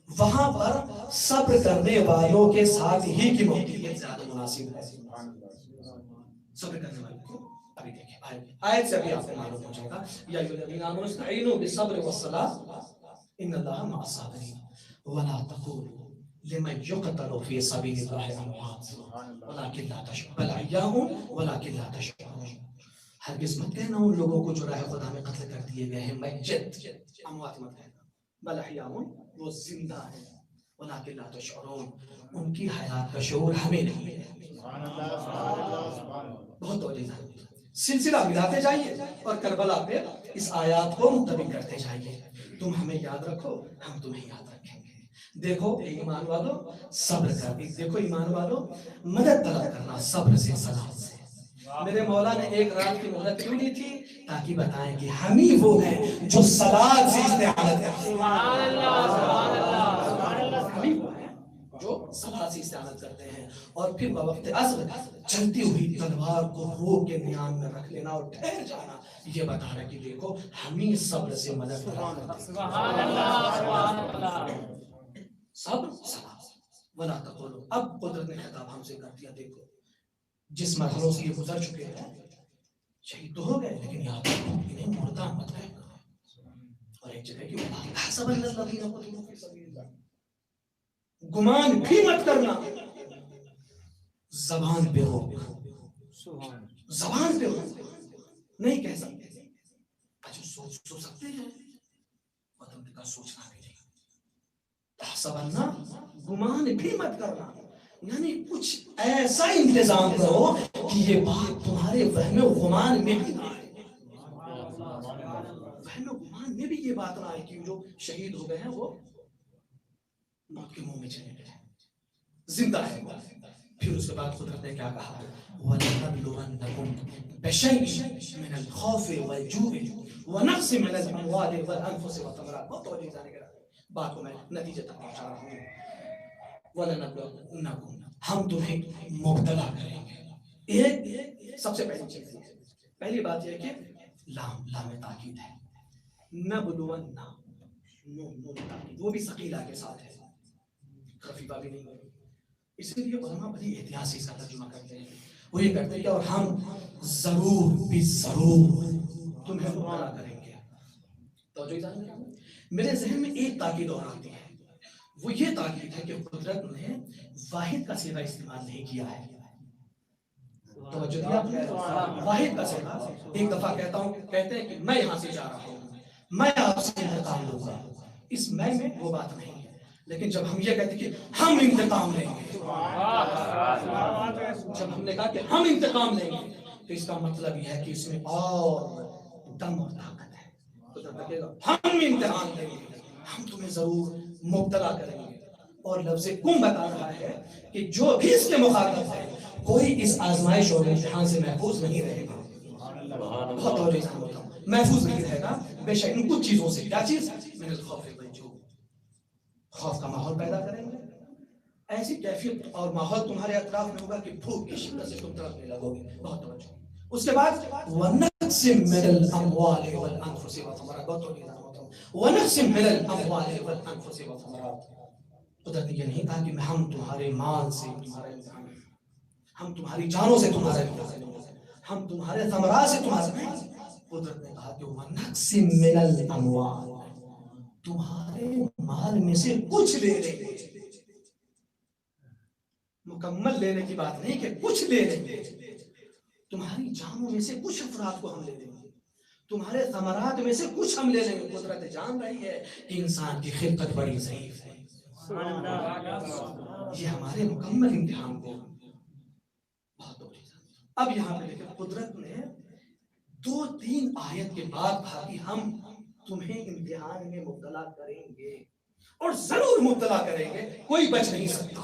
وہاا پر صبر کرنے والوں کے ساتھ ہی کی موقعیت زیادہ مناسب ہے. صبر کرنے والوں کو ابھی دیکھیں آیت سے ابھی آپ کو معلوم ہو جائے گا. یا ایھا الذین آمنوا استعینوا بالصبر والصلاۃ ان اللہ مع الصابرین ولا تقولوا لمن يقتل في سبيل الله اموات ولكن لا تشعرون بل احیاء ولكن لا تشعرون. ہرگز مت کہنا ان لوگوں کو جو راہ خدا میں قتل کر دیے گئے ہیں میت، اموات مت کہنا، بل احیاء وہ زندہ ہے، ولكن لا تشعرون ان کی حیات کا شعور ہمیں نہیں ہے. بہت توجہ ہے. سلسلہ ملاتے جائیے اور کربلا پہ اس آیات کو منطبق کرتے جائیے. تم ہمیں یاد رکھو ہم تمہیں یاد رکھیں گے. دیکھو ایمان والو صبر کر، دیکھو ایمان والو مدد طلب کرنا صبر سے، صلاح سے. میرے مولا نے ایک رات کی مہلت کیوں دی تھی؟ تاکہ بتائیں کہ ہم ہی وہ ہیں جو صلاح سے استعانت کرتے ہیں. ہم ہی وہ ہیں جو صلاح سے استعانت کرتے ہیں. اور پھر بوقت عصر چلتی ہوئی تلوار کو رو کے میان میں رکھ لینا اور ٹھہر جانا، یہ بتا رہا کہ دیکھو ہم ہی صبر سے مدد کرتے ہیں. صبر صلاح ولا تقولوا. اب قدرت نے خطاب ہم سے کر دیا. دیکھو جس مرحلوں سے یہ گزر چکے ہیں شہید تو ہو گئے لیکن یاد رکھو انہیں مردہ مت کہنا. اور ایک جگہ کہ احسب الذین قتلوا فی سبیل اللہ، گمان بھی مت کرنا، زبان پہ ہو، زبان پہ ہو، نہیں کہہ سکتے، اچھا سوچ سکتے ہیں، وطن کا سوچنا بھی نہیں، احسبنا، گمان بھی مت کرنا، یعنی کچھ ایسا انتظام کرو کہ یہ بات تمہارے وہم و گمان میں بھی نہ آئے، وہم و گمان میں بھی یہ بات نہ آئے کہ جو شہید ہو گئے ہیں وہ موت کے منہ میں چلے گئے، زندہ ہے وہ۔ پھر اس کے بعد قدرت نے کیا کہا، وَلَنَبْلُوَنَّكُمْ بِشَيْءٍ مِنَ الْخَوْفِ وَالْجُوعِ وَنَقْصٍ مِنَ الْأَمْوَالِ وَالْأَنفُسِ وَالثَّمَرَاتِ، بہت توجہ جانے کا بات کو میں نتیجے تک پہنچا رہا ہوں۔ وَلَنَبْلُوَنَّكُمْ، ہم تمہیں مبتلا کریں گے۔ ایک سب سے پہلی چیز ہے، پہلی بات یہ کہ لام تاکید ہے، نبلونا، نون تاکید، وہ بھی ثقیلہ کے ساتھ ہے، خفیفہ بھی نہیں ہے۔ اس لیے علماء بڑی احتیاط سے اس کا ترجمہ کرتے ہیں، وہ یہ کرتے ہیں کہ اور ہم ضرور بھی ضرور تمہیں مبتلا کریں گے۔ توجہ جانتے ہیں، میرے ذہن میں ایک تاکید اور آتی ہے، وہ یہ تاکید ہے کہ قدرت نے واحد کا صیغہ استعمال نہیں کیا ہے۔ توجہ دیا آپ نے، واحد کا صیغہ، ایک دفعہ کہتا ہوں، کہتے ہیں کہ میں یہاں سے جا رہا ہوں، میں آپ سے انتقام لوں گا، اس میں وہ بات نہیں ہے۔ لیکن جب ہم یہ کہتے ہیں کہ ہم انتقام لیں گے، جب ہم نے کہا کہ ہم انتقام لیں گے، تو اس کا مطلب یہ ہے کہ اس میں اور دم اور طاقت ہے۔ قدرت کہے گا ہم امتحان لیں گے، ہم تمہیں ضرور مبتلا کریں گے، اور لفظ کم بتا رہا ہے کہ جو بھی اس کے مخاطب ہے کوئی اس آزمائش اور امتحان سے محفوظ نہیں رہے گا۔ بہت توجہ سے بولتا ہوں، محفوظ نہیں رہے گا، بے شک ان کچھ چیزوں سے۔ کیا چیز؟ من الخوف والجوع، خوف کا ماحول پیدا کریں گے، ایسی کیفیت اور ماحول تمہارے اطراف میں ہوگا کہ بھوک کی شدت سے تم تڑپنے لگو گے۔ بہت توجہ۔ اس کے بعد وَنَقْسِم مِّنَ الْأَمْوَالِ وَالْأَنفُسِ وَالثَّمَرَاتِ، بہت توجہ۔ وَنَقْسِم مِّنَ الْأَمْوَالِ وَالْأَنفُسِ وَالثَّمَرَاتِ، قدرت نے یہ نہیں کہا کہ ہم تمہارے مال سے تمہارا امتحان، ہم تمہاری جانوں سے تمہارا امتحان، ہم تمہارے ثمرات سے تمہارا۔ قدرت نے کہا کہ وَنَقْسِم مِّنَ الْأَمْوَالِ، تمہارے مال میں سے کچھ لے لیں گے، مکمل لینے کی بات نہیں کہ کچھ لے لیں گے، تمہاری جانوں میں سے کچھ افراد کو ہم لے لیں گے، تمہارے ثمرات میں سے کچھ ہم لے لیں گے۔ قدرت جان رہی ہے کہ انسان کی خلقت بڑی ضعیف ہے، یہ ہمارے مکمل امتحان کو بہت ہو جائے۔ اب یہاں پہ دیکھیں، قدرت نے 2-3 آیت کے بعد کہا کہ ہم تمہیں امتحان میں مبتلا کریں گے، اور ضرور مبتلا کریں گے، کوئی بچ نہیں سکتا۔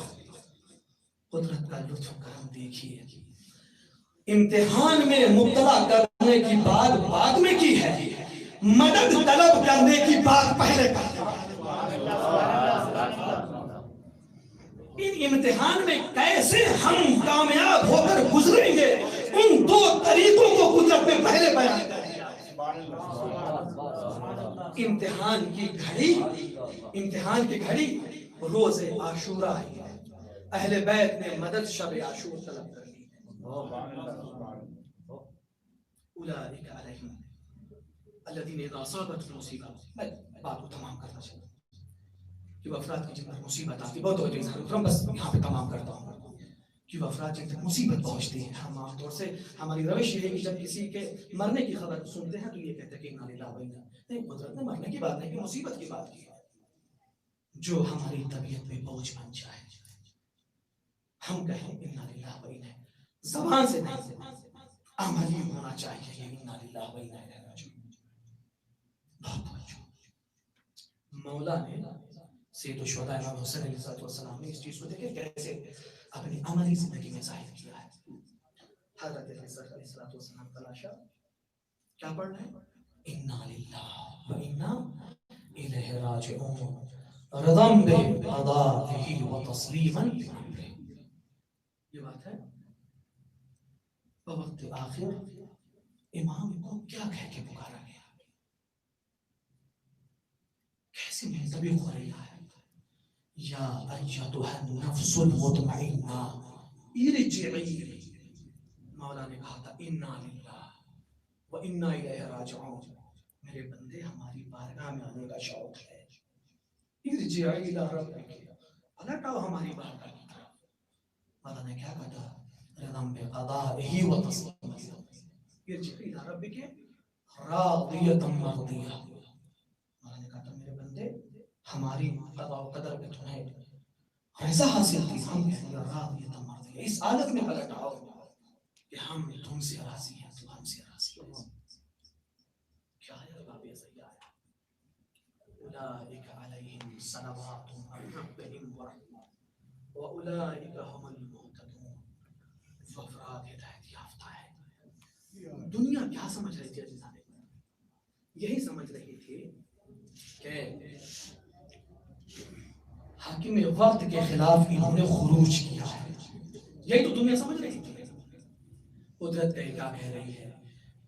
قدرت کا لطف کرم دیکھیے، امتحان میں مبتلا کرنے کی بات بعد میں کی ہے، مدد طلب کرنے کی بات پہلے کر دی۔ ان امتحان میں کیسے ہم کامیاب ہو کر گزریں گے، ان 2 طریقوں کو قدرت نے پہلے بیان کر دیا۔ امتحان کی گھڑی روز عاشورہ ہے، اہل بیت نے مدد شب عاشور طلب کر لی۔ اولئک علیہم الذین اذا اصابتهم مصیبہ، میں بات کو تمام کرنا چاہتا ہوں کہ وہ افراد کی جن پر مصیبت آتی، بہت توجہ، بس یہاں پہ تمام کرتا ہوں کہ وہ افراد جن تک مصیبت پہنچتی ہے، ہم عام طور سے ہماری روش یہ ہے کہ جب کسی کے مرنے کی خبر سنتے ہیں تو یہ کہتے ہیں کہ انا للہ و انا، نہیں، قدرت نے مرنے کی بات نہیں کہ مصیبت کی بات کی ہے، جو ہماری طبیعت پہ بوجھ بن جائے، ہم کہیں انا للہ و انا، زبان سے نہیں، عملی ہونا چاہیے یہ انا للہ و انا الیہ راجعون۔ بہت توجہ، مولا نے سید الشہداء امام حسین علیہ السلام نے اس چیز کو دیکھے کیسے اپنی عملی زندگی میں ظاہر کیا ہے۔ حضرت علیہ السلام کا لاشا کیا پڑھ رہے ہیں؟ انا للہ و انا الیہ راجعون، رضم بقضائہ و تسلیما بامرہ۔ یہ بات ہے، بوقت آخر امام کو کیا کہہ کے پکارا گیا، کیسے منتبہ ہو رہی ہے، یا ایتھا النفس المطمئنہ ارجعی، مولا نے کہا تھا انا للہ و انا الیہ راجعون، میرے بندے ہماری بارگاہ میں آنے کا شوق ہے، ارجع الی ربک، پلٹ آؤ ہماری بارگاہ کی طرف۔ مولا نے کیا کہا؟ رضم بقضائہ و تسلیمہ، ارجع الی ربک راضیۃ مرضیہ۔ مولا نے کہا میرے بندے ہماری قضاء و قدر پہ تمہیں رضا حاصل کی، ہم کہیں گے راضیۃ مرضیہ، اس حالت میں پلٹ آؤ کہ ہم تم سے راضی ہیں، تم ہم سے راضی ہو۔ کیا ہے باب ازیا ہے؟ اولئک علیہم صلوات من ربہم ورحمہ واولئک هم المہتدون۔ وہ افراد ہدایت یافتہ ہے۔ دنیا کیا سمجھ رہی تھی عزیزان؟ یہی سمجھ رہی تھی کہ حاکم وقت کے خلاف انہوں نے خروج کیا ہے، یہی تو دنیا سمجھ رہی تھی۔ قدرت کیا کہہ رہی ہے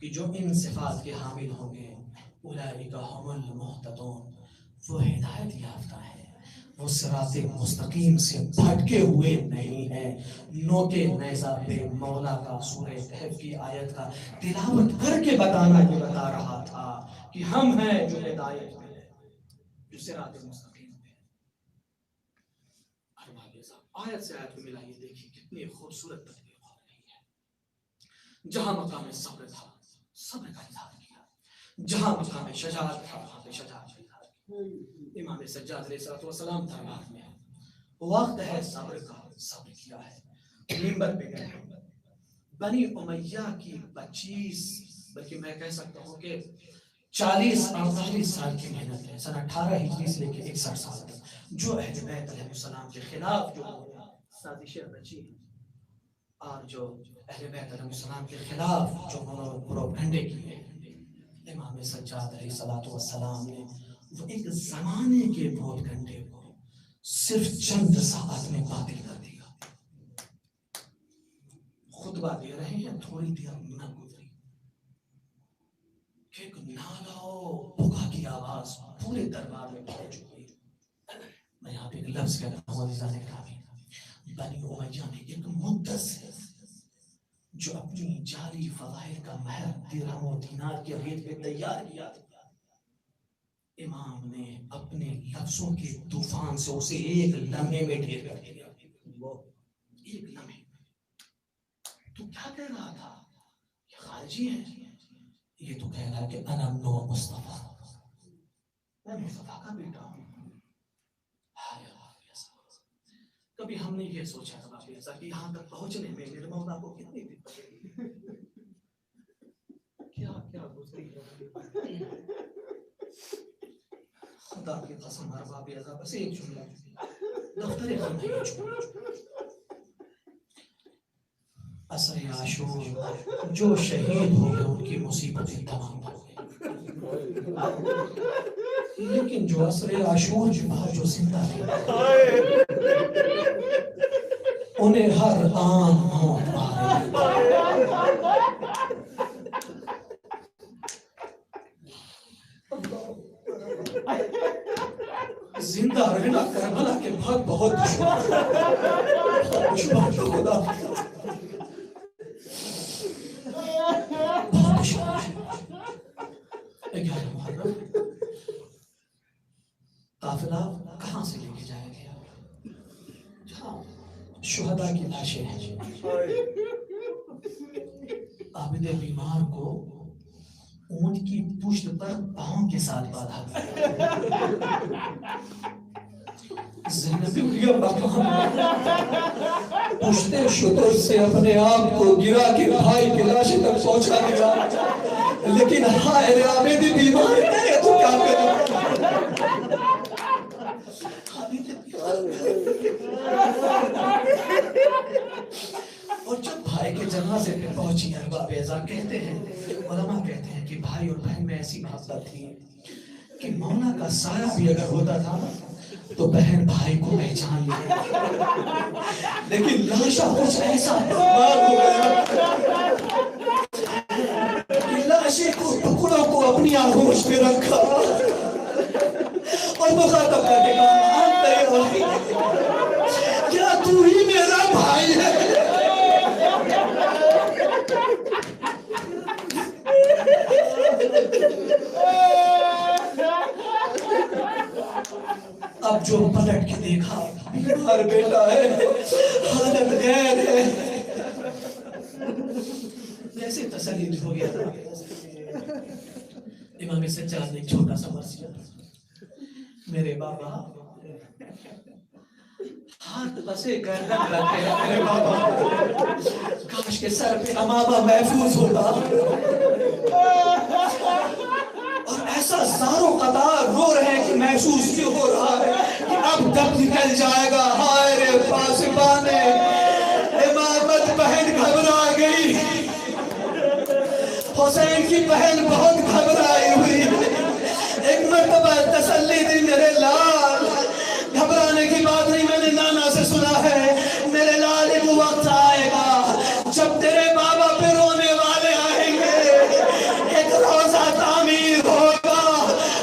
کہ جو ان صفات کے حامل ہوں گے اولئک هم المہتدون، وہ ہدایت یافتہ ہے، وہ صراط مستقیم سے بھٹکے ہوئے نہیں ہیں۔ نوکے نیزہ پہ مولا کا سورہ کہف کی آیت کا تلاوت کر کے بتانا یہ بتا رہا تھا کہ ہم ہیں جو ہدایت پہ ہیں، جو صراط مستقیم پہ ہیں۔ آیت سے آیت کو ملائیے، دیکھیے کتنی خوبصورت تطبیق ہو رہی ہے۔ جہاں مقام صبر تھا صبر کا اظہار کیا، جہاں مقام شجاعت تھا وہاں پہ شجاعت کا اظہار کیا۔ امام سجاد علیہ السلام دربار میں وقت ہے صبر کا، صبر کیا ہے، منبر پہ گئے۔ بنی امیہ کی 25 بلکہ میں کہہ سکتا ہوں کہ 40-48 سال کی محنت ہے، سن 18 ہجری سے لے کے 61 سال تک جو اہل بیت علیہ السلام کے خلاف جو سازشیں رچی ہیں، اور جو اہل بیت علیہ السلام کے خلاف جو پروپیگنڈے کیے، امام سجاد علیہ السلام نے وہ ایک زمانے کے پروپیگنڈے کو صرف چند ساعت میں باطل کر دیا۔ خطبہ دے رہے ہیں، تھوڑی دیر نہ گزری کہ ایک نالا و بکا کی آواز پورے دربار میں پھیل چکی۔ میں یہاں پہ ایک لفظ کہتا ہوں عزیزان گرامی، بنی امیہ نے ایک مدثر جو اپنی جعلی فضائل کا مہر درہم و دینار کے ریٹ پہ تیار کیا، امام نے اپنے لفظوں کے طوفان سے اسے ایک لمحے میں ڈھیر کر دیا۔ وہ ایک لمحے تو کیا کہہ رہا تھا؟ یہ خارجی ہے، یہ تو کہہ رہا ہے کہ انا ابن مصطفیٰ، میں مصطفیٰ کا بیٹا ہوں۔ کبھی ہم نے یہ سوچا تھا کہ یہاں تک پہنچنے میں میرے مولا کو کتنی دقت ہے، کیا گزری ہے۔ خدا کی قسم ارباب اعضا، بس ایک جملہ دفتر غم نہیں چھوڑا۔ عصر عاشور جو شہید ہو گئے ان کی مصیبتیں تمام ہو گئی، لیکن جو عصر عاشور جو زندہ رہے انہیں ہر آن موت زندہ رہنا کربلا کے بعد بہت دشوار خدا بہت دشوار۔ 11 محرم قافلہ کہاں سے لے کے جایا گیا؟ جہاں شہداء کی لاشیں ہیں، عابد بیمار کو اونٹ کی پشت پر پاؤں کے ساتھ باندھا زینب پشت شتر سے اپنے آپ کو گرا کے بھائی کی لاش تک پہنچا دیا، لیکن ہائے عابد بیمار ہے تو کیا کرے؟ اور جب بھائی کے جنازے پہ پہنچی ارباب اعضا، کہتے ہیں علماء کہتے ہیں کہ بھائی اور بہن میں ایسی محبت تھی کہ مولا کا سایہ بھی اگر ہوتا تھا تو بہن بھائی کو پہچان لیا، لیکن لاشا کچھ ایسا کہ لاشے کو ٹکڑوں کو اپنی آغوش میں رکھا اور مخاطب کر کے کہا کیا تو ہی میرا بھائی ہے؟ اب جو پلٹ کے دیکھا بیمار بیٹا ہے، حالت غیر ہے، جیسے تسلی ہو گیا تھا۔ امام سجاد نے ایک چھوٹا سا مرثیہ، میرے بابا ہاتھ بسے گردن رکھے ہیں میرے بابا، کاش کے سر پہ امامہ محفوظ ہوتا، اور ایسا زاروں قطار رو رہے ہیں کہ محسوس کیوں ہو رہا ہے کہ اب دم نکل جائے گا۔ ہائے رے پاسبانے، امامت بہن گھبرا گئی، حسین کی بہن بہت گھبرائی ہوئی، ایک مرتبہ تسلی دی میرے لال، گھبرانے کی بات نہیں، میں نے نانا سے سنا ہے، میرے لال ایک وقت آئے گا جب تیرے بابا پہ رونے والے آئیں گے، ایک روزہ تعمیر ہوگا،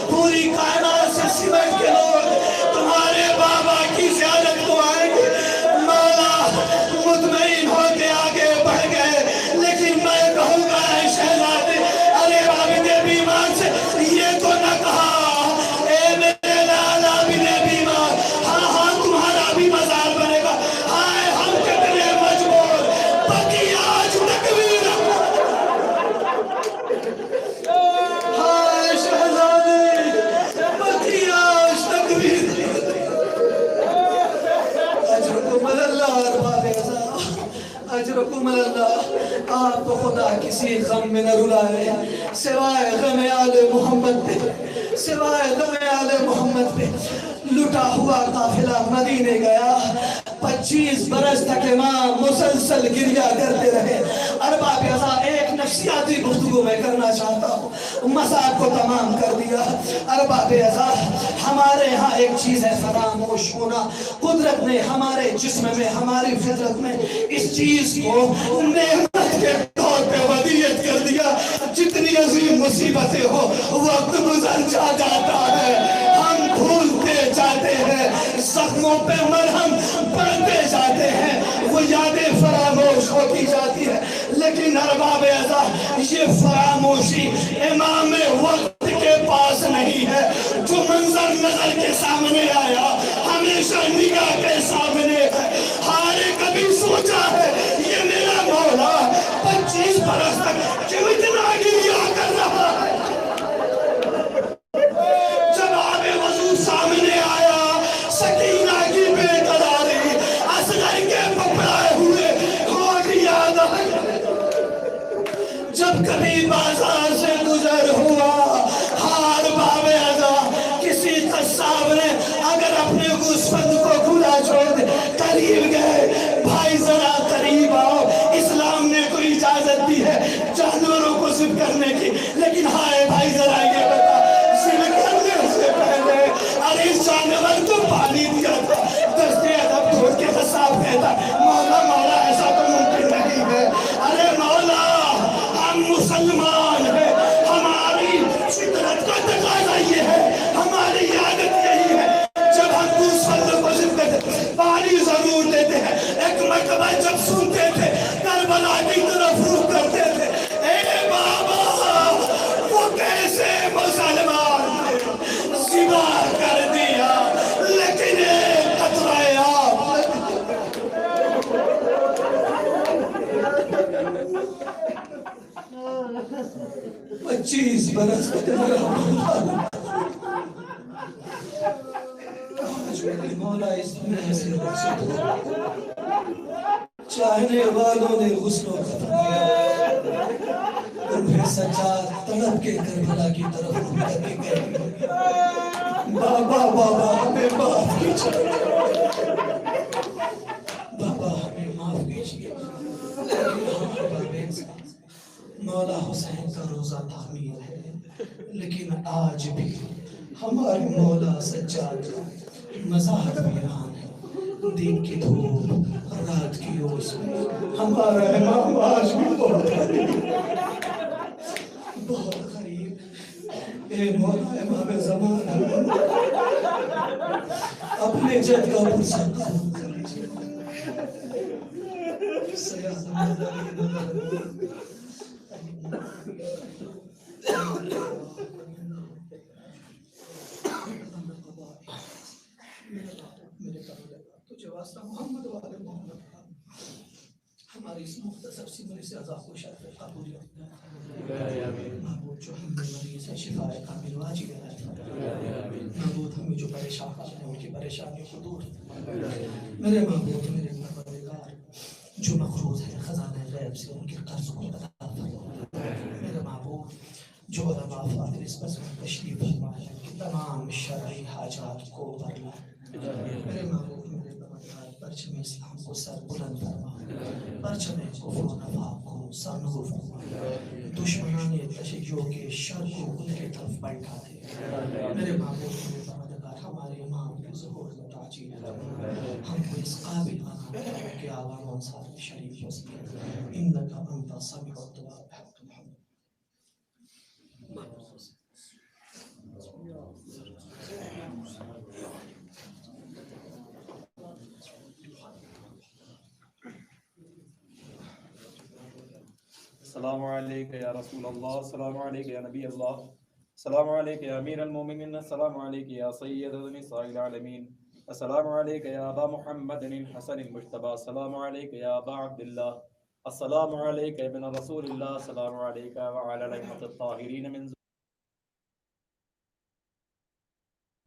پوری کائنات سے سمٹ کے لوگ تمہارے بابا کی زیارت کو آئیں گے۔ مولا مطمئن ہو کے آگے بڑھ گئے، لیکن میں کہوں گا اے شہزادے، ارے عابد بیمار سے یہ تو نہ کہا اے میرے لال عابد بیمار، ہاں ہاں تمہارا بھی مزار بنے گا، ہائے ہم کتنے مجبور، بقی آج تکبیر، ہائے شہزادے بقی آج تکبیر، اجرکم اللہ ارباب اعظام، اجرکم اللہ۔ آپ کو خدا کسی غم میں نہ رلائے سوائے غم آل محمد پہ، سوائے غم آل محمد پہ۔ لٹا ہوا قافلہ مدینے گیا، 25 برس تک امام مسلسل گریہ کرتے رہے۔ ارباب اعضاء ایک نفسیاتی گفتگو میں کرنا چاہتا ہوں، مذاق کو تمام کر دیا۔ ارباب اعضاء ہمارے ہاں ایک چیز ہے فراموش ہونا، قدرت نے ہمارے جسم میں، ہماری فطرت میں اس چیز کو نعمت کے طور پہ ودیعت کر دیا۔ جتنی عظیم مصیبتیں ہو وقت گزر جاتا ہے، ہم بھولتے جاتے ہیں، زخموں پہ مرہم بڑھتے جاتے ہیں، وہ یادیں فراموش ہوتی جاتی ہے، لیکن ارباب اعضاء یہ فراموشی امام وقت کے پاس نہیں ہے۔ جو منظر نظر کے سامنے آیا ہمیشہ نگاہ کے سامنے ہے۔ ہارے کبھی سوچا ہے یہ میرا مولا 25 برس تک کیوں اتنا گریہ کر رہا ہے؟ جب آب وضو سامنے آیا، سکینہ کی بے قراری، اصغر کے پکڑائے ہوئے ہوٹ یاد آئے۔ جب کبھی بازار سے گزر ہوا، ہار باب اعضاء کسی قصاب نے اگر اپنے گوسفند کو کھلا چھوڑ دے، قریب گئے، بھائی ذرا قریب آؤ، اسلام نے کوئی اجازت دی ہے جانوروں کو ذبح کرنے کی، لیکن ہائے بھائی ذرا یہ بتا ذبح کرنے سے پہلے ارے اس جانور کو پانی دیا تھا؟ دستے ادب توڑ کے قصاب کہتا مولا مولا ایسا تو ممکن نہیں ہے۔ ارے مولا ہم مسلمان ہیں، ہماری فطرت کا تقاضا یہ ہے، ہماری عادت یہی ہے، جب ہم گوسفند کو ذبح کرتے ہیں پانی ضرور دیتے ہیں۔ ایک مرتبہ جب سنتے تھے کربلا کی طرف رخ کرتے تھے، اے بابا وہ کیسے مسلمان تھے، ذبح کر دیا لیکن ایک قطرہ آب 25 برس تک مولا اس دنیا سے رخصت ہو، چاہنے والوں نے غسل و ختم کیا، پھر سجاد تڑپ کے کربلا کی طرف رخ کر کے گئے، بابا بابا ہمیں معاف کیجیے، بابا ہمیں معاف کیجیے۔ مولا حسین کا روزہ تعمیر ہے، لیکن آج بھی ہمارے مولا سجاد کا مزار ویران ہے، دن کی دھوپ رات کی اوس میں ہمارا امام آج بھی بہت قریب، بہت قریب۔ اے مولا امام زمان اپنے جد کا پرسن قبول کر لیجیے۔ سیاست اس عذاب کو شرف قبولیت معبود جو ہم میں مریض ہے شفا کامل واجب عنایت معبود ہمیں جو پریشان ہیں ان کی پریشانیوں کو دور میرے معبود میرے پروردگار جو مقروض ہے خزانہ غیب سے ان کے قرض کو ادا فرما میرے معبود جو علماء فاضل اس بس میں تشریف فرما ہے ان کی تمام شرعی حاجات کو بھر لائے میرے معبود میرے پروردگار پرچم اسلام کو سر بلند فرما پرچم کفر و نفاق کو سرنگو فرما دشمنان تشیع کے شر کو ان کی طرف پلٹا دے میرے معبود میرے پروردگار ہمارے امام کے ظہور میں تعجیل فرما ہم کو اس قابل بنا کہ عوام انصار شریف وسلم انکا انت سمیع الدعاء بحق محمد
السلام علیکم یا رسول اللہ، السلام علیکم یا نبی اللہ، السلام علیکم یا امیر المومنین، السلام علیکم یا سید نساء العالمین، السلام علیکم یا ابا محمد الحسن المجتبی، السلام علیکم یا ابا عبداللہ، السلام علیکم ابن رسول اللہ، السلام علیکم وعلی الائمۃ الطاہرین من